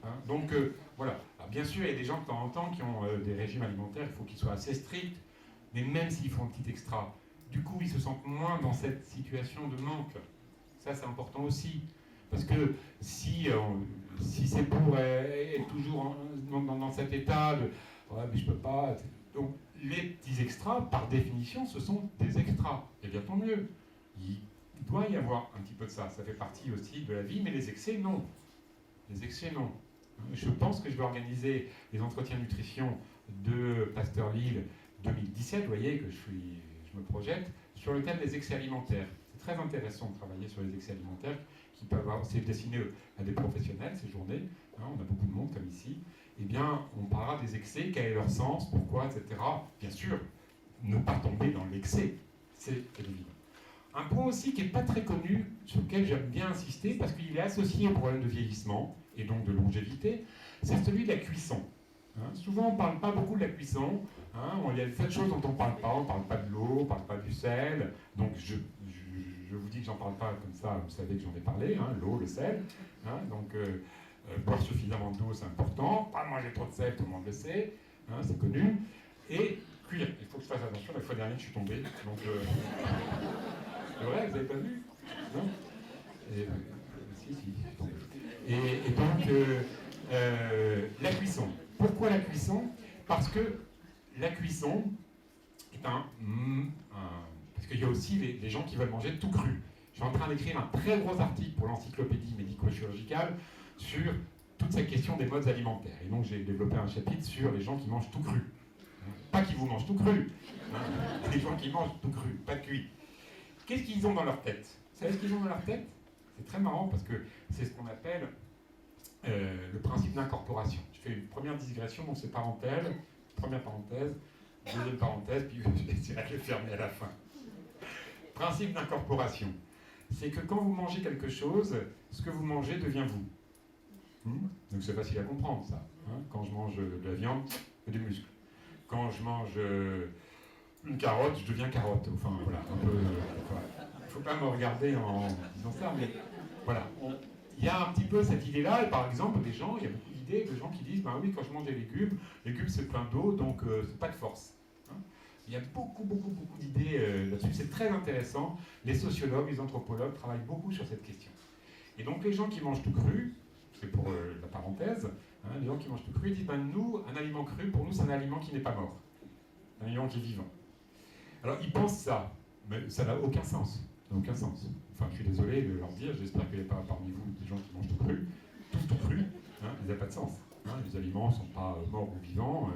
Speaker 1: Hein, donc voilà. Alors, bien sûr, il y a des gens de temps en temps qui ont des régimes alimentaires, il faut qu'ils soient assez stricts, mais même s'ils font un petit extra, du coup, ils se sentent moins dans cette situation de manque. Ça, c'est important aussi. Parce que si c'est pour être toujours dans cet état de ouais, mais je peux pas. Donc, les petits extras, par définition, ce sont des extras. Et bien tant mieux. Il doit y avoir un petit peu de ça. Ça fait partie aussi de la vie, mais les excès, non. Les excès, non. Je pense que je vais organiser les entretiens nutrition de Pasteur Lille 2017. Vous voyez que je me projette sur le thème des excès alimentaires. C'est très intéressant de travailler sur les excès alimentaires qui peuvent avoir, c'est destiné à des professionnels ces journées, hein, on a beaucoup de monde comme ici. Eh bien, on parlera des excès, quel est leur sens, pourquoi, etc. Bien sûr, ne pas tomber dans l'excès, c'est évident. Un point aussi qui n'est pas très connu, sur lequel j'aime bien insister, parce qu'il est associé au problème de vieillissement, et donc de longévité, c'est celui de la cuisson. Hein, souvent, on ne parle pas beaucoup de la cuisson. Hein, il y a cette chose dont on ne parle pas. On ne parle pas de l'eau, on ne parle pas du sel. Donc, je vous dis que j'en parle pas comme ça. Vous savez que j'en ai parlé. Hein, l'eau, le sel. Hein, donc, boire suffisamment d'eau, c'est important. Pas manger trop de sel, tout le monde le sait. Hein, c'est connu. Et cuire. Il faut que je fasse attention. La fois dernière, je suis tombé. Donc, c'est vrai, vous n'avez pas vu? Non. Si. Et donc, la cuisson. Pourquoi la cuisson? Parce que la cuisson est parce qu'il y a aussi les gens qui veulent manger tout cru. Je suis en train d'écrire un très gros article pour l'encyclopédie médico-chirurgicale sur toute cette question des modes alimentaires. Et donc j'ai développé un chapitre sur les gens qui mangent tout cru. Pas qui vous mangent tout cru. Les gens qui mangent tout cru, pas cuit. Qu'est-ce qu'ils ont dans leur tête? Vous savez ce qu'ils ont dans leur tête? C'est très marrant parce que c'est ce qu'on appelle le principe d'incorporation. Je fais une première digression, donc c'est parenthèse, première parenthèse, deuxième parenthèse, puis j'essaierai de le fermer à la fin. Principe d'incorporation. C'est que quand vous mangez quelque chose, ce que vous mangez devient vous. Donc c'est facile à comprendre ça. Hein, quand je mange de la viande, je fais des muscles. Quand je mange une carotte, je deviens carotte. Enfin voilà, un peu. Il ne faut pas me regarder en disant ça, mais voilà. Il y a un petit peu cette idée-là, et par exemple, il y a beaucoup d'idées de gens qui disent, ben oui, quand je mange des légumes c'est plein d'eau, donc c'est pas de force. Hein, il y a beaucoup d'idées là-dessus, c'est très intéressant. Les sociologues, les anthropologues travaillent beaucoup sur cette question. Et donc les gens qui mangent tout cru, c'est pour la parenthèse, hein, les gens qui mangent tout cru, ils disent, ben nous, un aliment cru, pour nous, c'est un aliment qui n'est pas mort. Un aliment qui est vivant. Alors ils pensent ça, mais ça n'a aucun sens. Aucun sens. Enfin, je suis désolé de leur dire, j'espère qu'il n'y a pas parmi vous des gens qui mangent tout cru. Tout cru, hein, ça n'a pas de sens. Hein, les aliments ne sont pas morts ou vivants.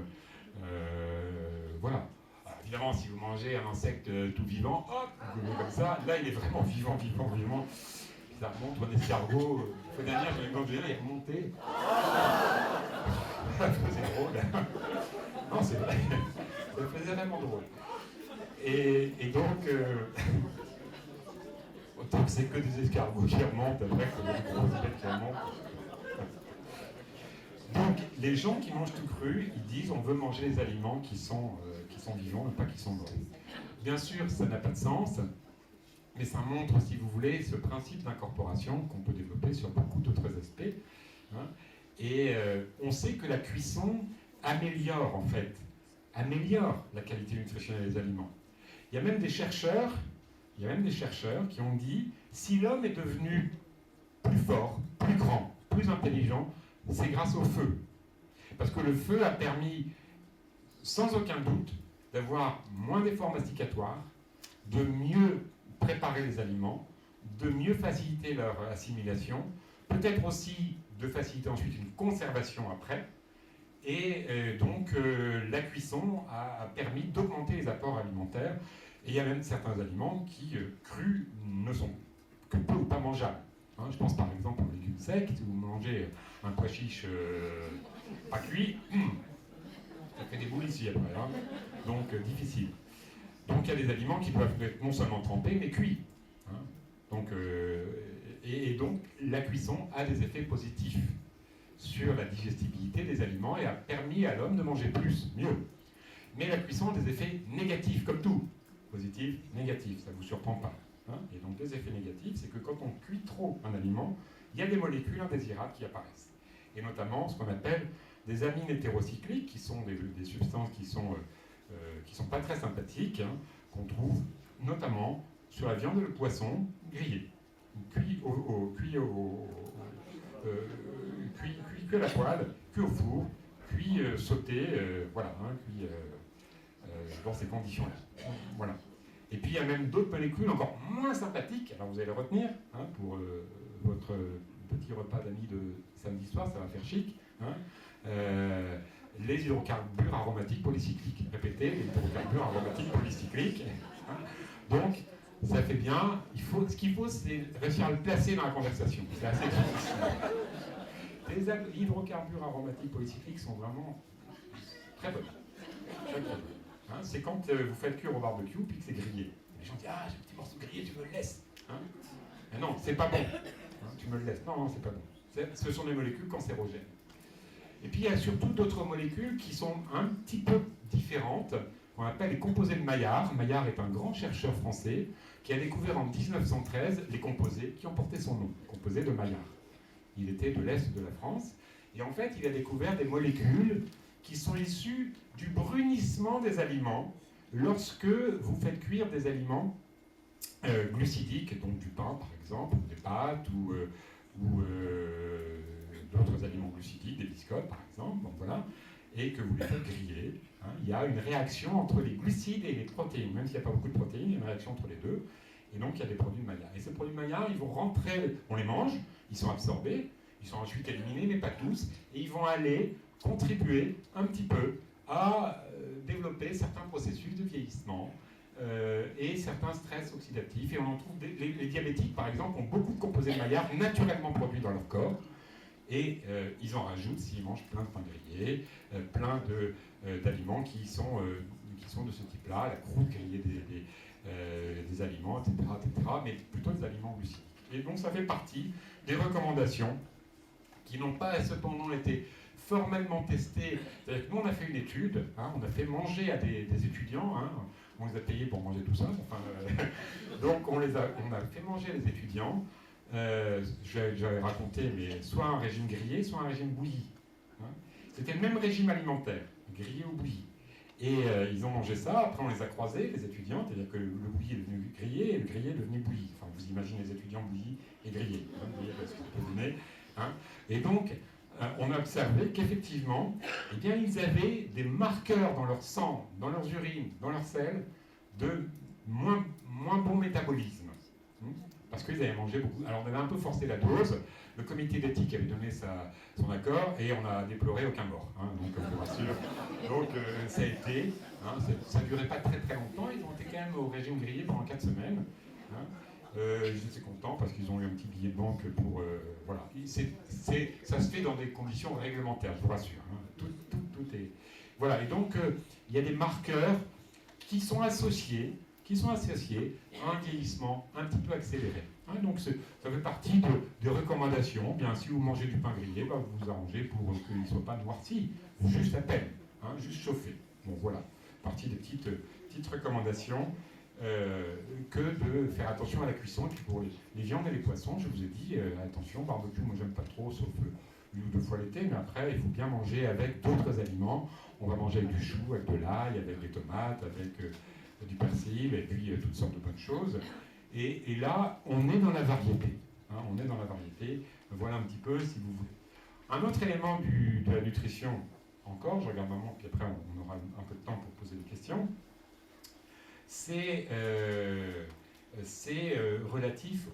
Speaker 1: Voilà. Alors, évidemment, si vous mangez un insecte tout vivant, hop, vous le mettez comme ça, là il est vraiment vivant. Ça remonte, un escargot. La fois dernière, j'avais quand il est remonté. C'est drôle. Non, c'est vrai. Ça faisait vraiment drôle. Et donc. Autant que c'est que des escargots qui remontent, après que des grosses bêtes qui remontent. Donc, les gens qui mangent tout cru, ils disent on veut manger les aliments qui sont vivants et pas qui sont morts. Bien sûr, ça n'a pas de sens, mais ça montre, si vous voulez, ce principe d'incorporation qu'on peut développer sur beaucoup d'autres aspects. Hein. Et on sait que la cuisson améliore la qualité nutritionnelle des aliments. Il y a même des chercheurs qui ont dit, si l'homme est devenu plus fort, plus grand, plus intelligent, c'est grâce au feu. Parce que le feu a permis, sans aucun doute, d'avoir moins d'efforts masticatoires, de mieux préparer les aliments, de mieux faciliter leur assimilation, peut-être aussi de faciliter ensuite une conservation après. Et donc la cuisson a permis d'augmenter les apports alimentaires. Et il y a même certains aliments qui, crus, ne sont que peu ou pas mangeables. Hein, je pense par exemple aux légumes secs. Si vous mangez un pois chiche pas cuit, ça fait des boules ici après. Hein, donc difficile. Donc il y a des aliments qui doivent être non seulement trempés, mais cuits. Hein, donc Et donc, la cuisson a des effets positifs sur la digestibilité des aliments et a permis à l'homme de manger plus, mieux. Mais la cuisson a des effets négatifs, comme tout. Positif, négatif, ça ne vous surprend pas. Hein. Et donc, les effets négatifs, c'est que quand on cuit trop un aliment, il y a des molécules indésirables qui apparaissent. Et notamment, ce qu'on appelle des amines hétérocycliques, qui sont des substances qui sont pas très sympathiques, hein, qu'on trouve notamment sur la viande et le poisson grillé, cuit à la poêle, cuit au four, cuit sauté, voilà, hein, cuit dans ces conditions-là. Voilà. Et puis il y a même d'autres molécules encore moins sympathiques, alors vous allez le retenir, hein, pour votre petit repas d'amis de samedi soir, ça va faire chic, hein, les hydrocarbures aromatiques polycycliques. Répétez, les hydrocarbures aromatiques polycycliques. Hein. Donc, ça fait bien. Ce qu'il faut, c'est réussir à le placer dans la conversation. C'est assez difficile. Les hydrocarbures aromatiques polycycliques sont vraiment très bonnes. Très bonnes. Hein, c'est quand vous faites cuire au barbecue puis que c'est grillé. Les gens disent ah, j'ai un petit morceau grillé, tu me le laisses. Hein, mais non, c'est pas bon. Hein, tu me le laisses. Non, c'est pas bon. Ce sont des molécules cancérogènes. Et puis il y a surtout d'autres molécules qui sont un petit peu différentes, qu'on appelle les composés de Maillard. Maillard est un grand chercheur français qui a découvert en 1913 les composés qui ont porté son nom, les composés de Maillard. Il était de l'Est de la France, et en fait il a découvert des molécules qui sont issues du brunissement des aliments lorsque vous faites cuire des aliments glucidiques, donc du pain par exemple, des pâtes ou d'autres aliments glucidiques, des biscottes par exemple, donc voilà, et que vous les faites griller, hein, il y a une réaction entre les glucides et les protéines. Même s'il n'y a pas beaucoup de protéines, il y a une réaction entre les deux, et donc il y a des produits de Maillard. Et ces produits de Maillard, ils vont rentrer, on les mange, ils sont absorbés, ils sont ensuite éliminés, mais pas tous, et ils vont aller contribuer un petit peu à développer certains processus de vieillissement, et certains stress oxydatifs. Et on en trouve, les diabétiques par exemple, ont beaucoup de composés de Maillard naturellement produits dans leur corps, et ils en rajoutent s'ils mangent plein de pain grillé, plein d'aliments qui sont de ce type-là, la croûte grillée des aliments, etc., mais plutôt des aliments glucidiques. Et donc ça fait partie des recommandations qui n'ont pas cependant été formellement testées. C'est-à-dire que nous on a fait une étude, hein, on a fait manger à des étudiants, hein, on les a payés pour manger tout ça, enfin, donc on a fait manger les étudiants. J'avais raconté, mais soit un régime grillé, soit un régime bouilli. Hein. C'était le même régime alimentaire, grillé ou bouilli. Et ils ont mangé ça, après on les a croisés, les étudiants, c'est-à-dire que le bouilli est devenu grillé et le grillé est devenu bouilli. Enfin, vous imaginez les étudiants bouillis et grillés, hein, vous voyez ce que vous pouvez donner. Hein. Et donc, on a observé qu'effectivement, eh bien, ils avaient des marqueurs dans leur sang, dans leurs urines, dans leur sel, de moins bon métabolisme. Parce qu'ils avaient mangé beaucoup. Alors on avait un peu forcé la dose, le comité d'éthique avait donné son accord et on a déploré aucun mort, hein, donc je vous rassure. Donc ça a été, hein, ça ne durait pas très très longtemps, ils ont été quand même au régime grillé pendant 4 semaines. Hein. J'étais content parce qu'ils ont eu un petit billet de banque pour... voilà. Ça se fait dans des conditions réglementaires, je vous rassure. Hein. Tout est... Voilà, et donc il y a des marqueurs qui sont associés à un vieillissement un petit peu accéléré. Hein, donc ça fait partie des recommandations. Bien, si vous mangez du pain grillé, bah, vous vous arrangez pour qu'il ne soit pas noirci, juste à peine, hein, juste chauffé. Bon voilà, partie des petites recommandations que de faire attention à la cuisson. Et puis pour les viandes et les poissons, je vous ai dit, attention, barbecue, moi j'aime pas trop, sauf une ou deux fois l'été, mais après il faut bien manger avec d'autres aliments. On va manger avec du chou, avec de l'ail, avec des tomates, avec... du persil, et puis toutes sortes de bonnes choses. Et là, on est dans la variété. Hein, on est dans la variété. Voilà un petit peu, si vous voulez. Un autre élément de la nutrition, encore, je regarde maman, puis après on aura un peu de temps pour poser des questions, c'est relatif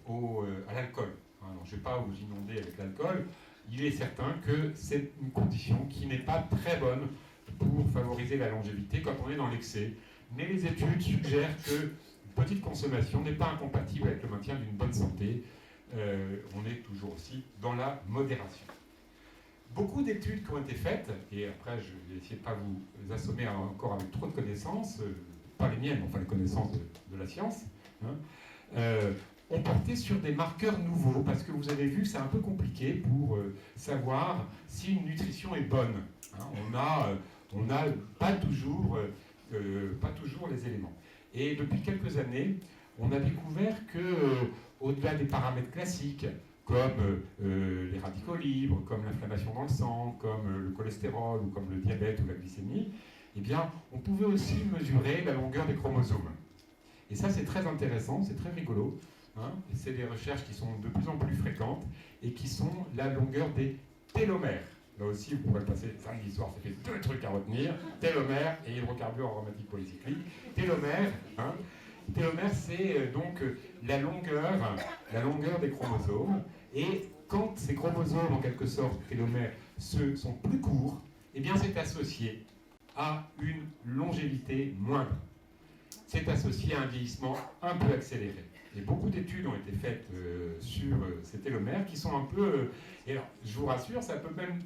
Speaker 1: à l'alcool. Alors, je ne vais pas vous inonder avec l'alcool. Il est certain que c'est une condition qui n'est pas très bonne pour favoriser la longévité quand on est dans l'excès. Mais les études suggèrent qu'une petite consommation n'est pas incompatible avec le maintien d'une bonne santé. On est toujours aussi dans la modération. Beaucoup d'études qui ont été faites, et après je vais essayer de ne pas vous assommer encore avec trop de connaissances, pas les miennes, enfin les connaissances de la science, hein, ont porté sur des marqueurs nouveaux, parce que vous avez vu, c'est un peu compliqué pour savoir si une nutrition est bonne. Hein, on n'a pas toujours les éléments. Et depuis quelques années, on a découvert que, au-delà des paramètres classiques, comme les radicaux libres, comme l'inflammation dans le sang, comme le cholestérol, ou comme le diabète ou la glycémie, eh bien, on pouvait aussi mesurer la longueur des chromosomes. Et ça, c'est très intéressant, c'est très rigolo. Hein, et c'est des recherches qui sont de plus en plus fréquentes et qui sont la longueur des télomères. Là aussi, vous pourrez passer 5 histoires, ça fait 2 trucs à retenir. Télomère et hydrocarbures aromatiques polycycliques. Télomère, hein, télomère, c'est donc la longueur des chromosomes. Et quand ces chromosomes, en quelque sorte, télomères, sont plus courts, eh bien c'est associé à une longévité moindre. C'est associé à un vieillissement un peu accéléré. Et beaucoup d'études ont été faites sur ces télomères qui sont un peu... et alors, je vous rassure, ça peut même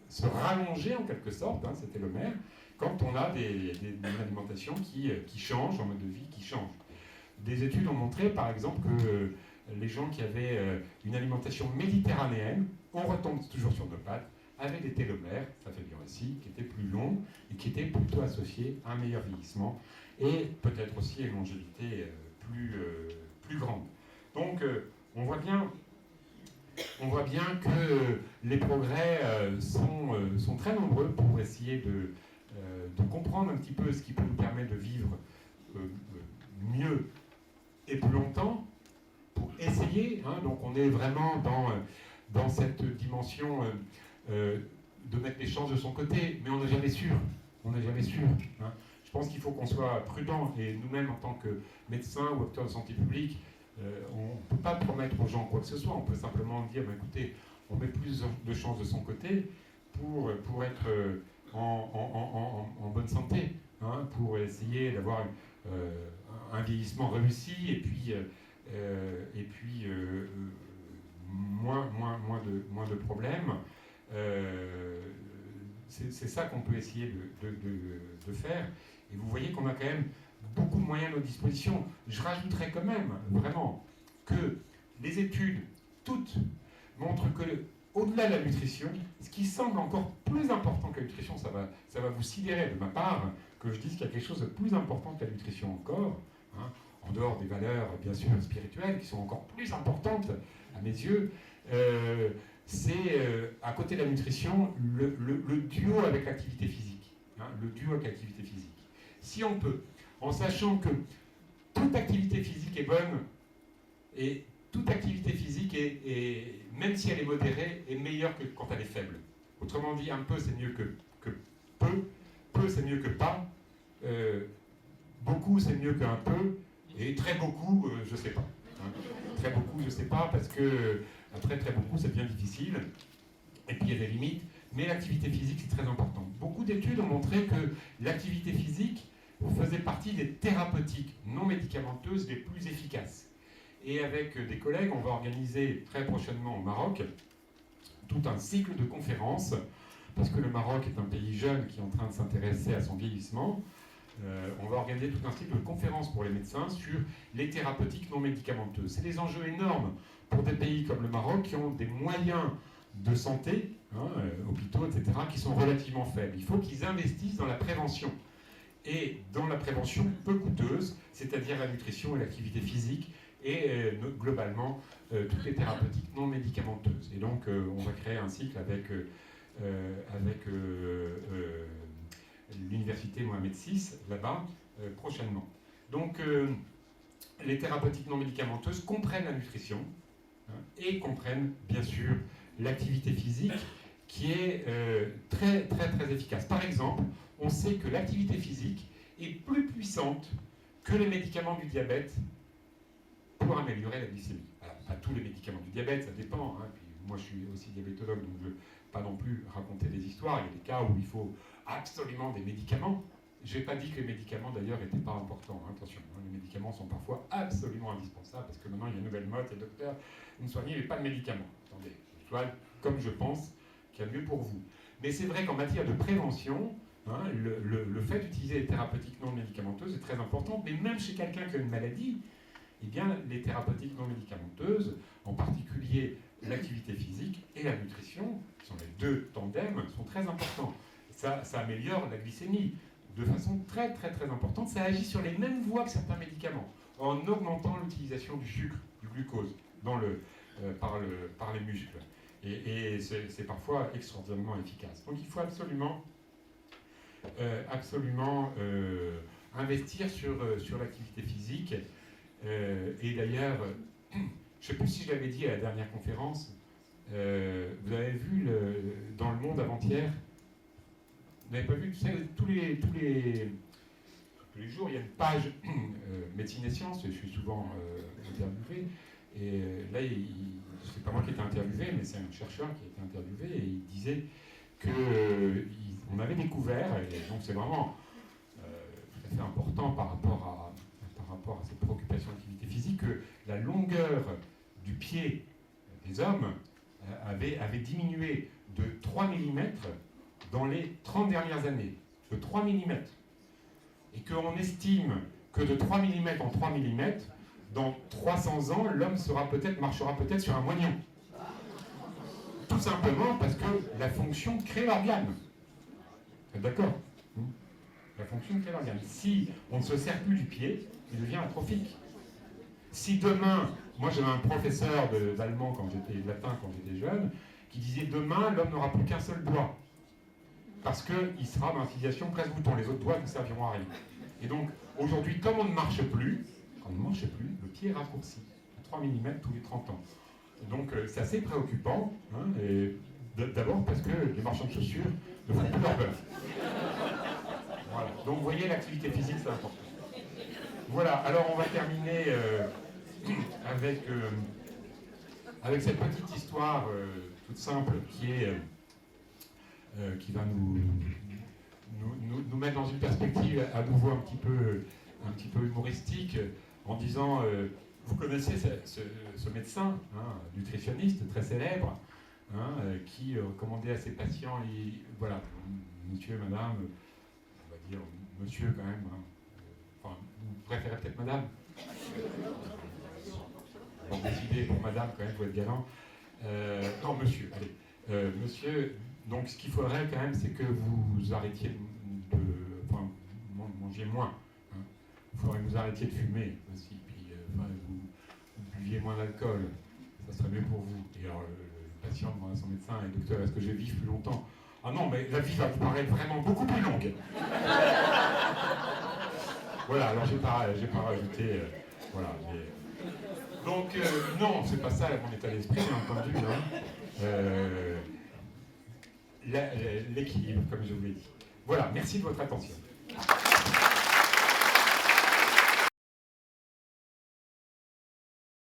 Speaker 1: se rallonger en quelque sorte, hein, ces télomères, quand on a une alimentation qui change, un mode de vie qui change. Des études ont montré, par exemple, que les gens qui avaient une alimentation méditerranéenne, on retombe toujours sur nos pattes, avaient des télomères, ça fait bien aussi, qui étaient plus longs et qui étaient plutôt associés à un meilleur vieillissement et peut-être aussi à une longévité plus grande. Donc on voit bien que les progrès sont très nombreux pour essayer de comprendre un petit peu ce qui peut nous permettre de vivre mieux et plus longtemps, pour essayer, hein, donc on est vraiment dans cette dimension de mettre les chances de son côté, mais on n'est jamais sûr. On n'est jamais sûr. Hein. Je pense qu'il faut qu'on soit prudent, et nous-mêmes, en tant que médecins ou acteurs de santé publique, on ne peut pas promettre aux gens quoi que ce soit. On peut simplement dire, bah, écoutez, on met plus de chances de son côté pour être en bonne santé, hein, pour essayer d'avoir un vieillissement réussi, et puis moins de problèmes. C'est ça qu'on peut essayer de faire. Et vous voyez qu'on a quand même beaucoup de moyens à notre disposition. Je rajouterais quand même, vraiment, que les études, toutes, montrent que, au-delà de la nutrition, ce qui semble encore plus important que la nutrition, ça va vous sidérer de ma part, que je dise qu'il y a quelque chose de plus important que la nutrition encore, hein, en dehors des valeurs, bien sûr, spirituelles, qui sont encore plus importantes, à mes yeux, c'est, à côté de la nutrition, le duo avec l'activité physique. Hein, le duo avec l'activité physique. Si on peut, en sachant que toute activité physique est bonne, et toute activité physique, même si elle est modérée, est meilleure que quand elle est faible. Autrement dit, un peu c'est mieux que peu c'est mieux que pas, beaucoup c'est mieux qu'un peu, et très beaucoup, je sais pas. Hein. Très beaucoup, je sais pas, parce que après très beaucoup, ça devient difficile, et puis il y a des limites, mais l'activité physique, c'est très important. Beaucoup d'études ont montré que l'activité physique faisait partie des thérapeutiques non médicamenteuses les plus efficaces. Et avec des collègues, on va organiser très prochainement au Maroc tout un cycle de conférences, parce que le Maroc est un pays jeune qui est en train de s'intéresser à son vieillissement. On va organiser tout un cycle de conférences pour les médecins sur les thérapeutiques non médicamenteuses. C'est des enjeux énormes pour des pays comme le Maroc qui ont des moyens de santé, hein, hôpitaux, etc., qui sont relativement faibles. Il faut qu'ils investissent dans la prévention. Et dans la prévention peu coûteuse, c'est-à-dire la nutrition et l'activité physique, et globalement toutes les thérapeutiques non médicamenteuses. Et donc on va créer un cycle avec l'université Mohamed VI, là-bas, prochainement. Donc les thérapeutiques non médicamenteuses comprennent la nutrition, hein, et comprennent bien sûr l'activité physique, qui est très très très efficace. Par exemple, on sait que l'activité physique est plus puissante que les médicaments du diabète pour améliorer la glycémie. Alors, pas tous les médicaments du diabète, ça dépend. Hein. Puis, moi, je suis aussi diabétologue, donc je ne veux pas non plus raconter des histoires. Il y a des cas où il faut absolument des médicaments. Je n'ai pas dit que les médicaments, d'ailleurs, n'étaient pas importants. Hein. Attention, hein, les médicaments sont parfois absolument indispensables, parce que maintenant, il y a une nouvelle mode, les docteurs, vous me soignez, mais pas de médicaments. Attendez, je dois, comme je pense qu'il y a mieux pour vous. Mais c'est vrai qu'en matière de prévention, hein, le fait d'utiliser les thérapeutiques non médicamenteuses est très important, mais même chez quelqu'un qui a une maladie, eh bien, les thérapeutiques non médicamenteuses, en particulier l'activité physique et la nutrition, qui sont les deux tandems, sont très importants. Ça améliore la glycémie de façon très très très importante. Ça agit sur les mêmes voies que certains médicaments, en augmentant l'utilisation du sucre, du glucose, par les muscles. Et c'est parfois extraordinairement efficace. Donc il faut absolument investir sur l'activité physique. Et d'ailleurs, je ne sais plus si je l'avais dit à la dernière conférence, vous avez vu dans Le Monde avant-hier, vous n'avez pas vu, tu sais, tous les jours, il y a une page médecine et sciences, je suis souvent interviewé, et là, c'est pas moi qui ai été interviewé, mais c'est un chercheur qui a été interviewé, et il disait qu'on avait découvert, et donc c'est vraiment tout à fait important par rapport à cette préoccupation d'activité physique, que la longueur du pied des hommes avait diminué de 3 mm dans les 30 dernières années. De 3 mm. Et qu'on estime que de 3 mm en 3 mm, dans 300 ans, l'homme marchera peut-être sur un moignon. Tout simplement parce que la fonction crée l'organe. D'accord ? La fonction crée l'organe. Si on ne se sert plus du pied, il devient atrophique. Si demain, moi j'avais un professeur d'allemand de latin quand j'étais jeune, qui disait demain l'homme n'aura plus qu'un seul doigt. Parce qu'il sera dans la filiation presse-bouton, les autres doigts ne serviront à rien. Et donc aujourd'hui, comme on ne marche plus, le pied est raccourci à 3 mm tous les 30 ans. Et donc c'est assez préoccupant, hein, d'abord parce que les marchands de chaussures ne font plus leur beurre. Voilà. Donc vous voyez, l'activité physique c'est important. Voilà, alors on va terminer avec cette petite histoire toute simple qui va nous mettre dans une perspective à nouveau un petit peu humoristique, en disant, vous connaissez ce médecin, hein, nutritionniste très célèbre, hein, qui recommandait à ses patients, voilà, monsieur, madame, on va dire monsieur quand même, hein, enfin, vous préférez peut-être madame. Bon, décidez, pour madame quand même, il faut être galant. Non, monsieur, allez. Monsieur, donc ce qu'il faudrait quand même, c'est que vous arrêtiez enfin, manger moins. Hein. Il faudrait que vous arrêtiez de fumer aussi, puis vous buviez moins d'alcool. Ça serait mieux pour vous. Et alors, le patient demande à son médecin, et docteur, est-ce que je vais vivre plus longtemps? Ah non, mais la vie va vous paraître vraiment beaucoup plus longue. Voilà, alors j'ai pas rajouté, voilà. Mais... Donc, non, c'est pas ça mon état d'esprit, bien entendu. Hein. L'équilibre, comme je vous l'ai dit. Voilà, merci de votre attention.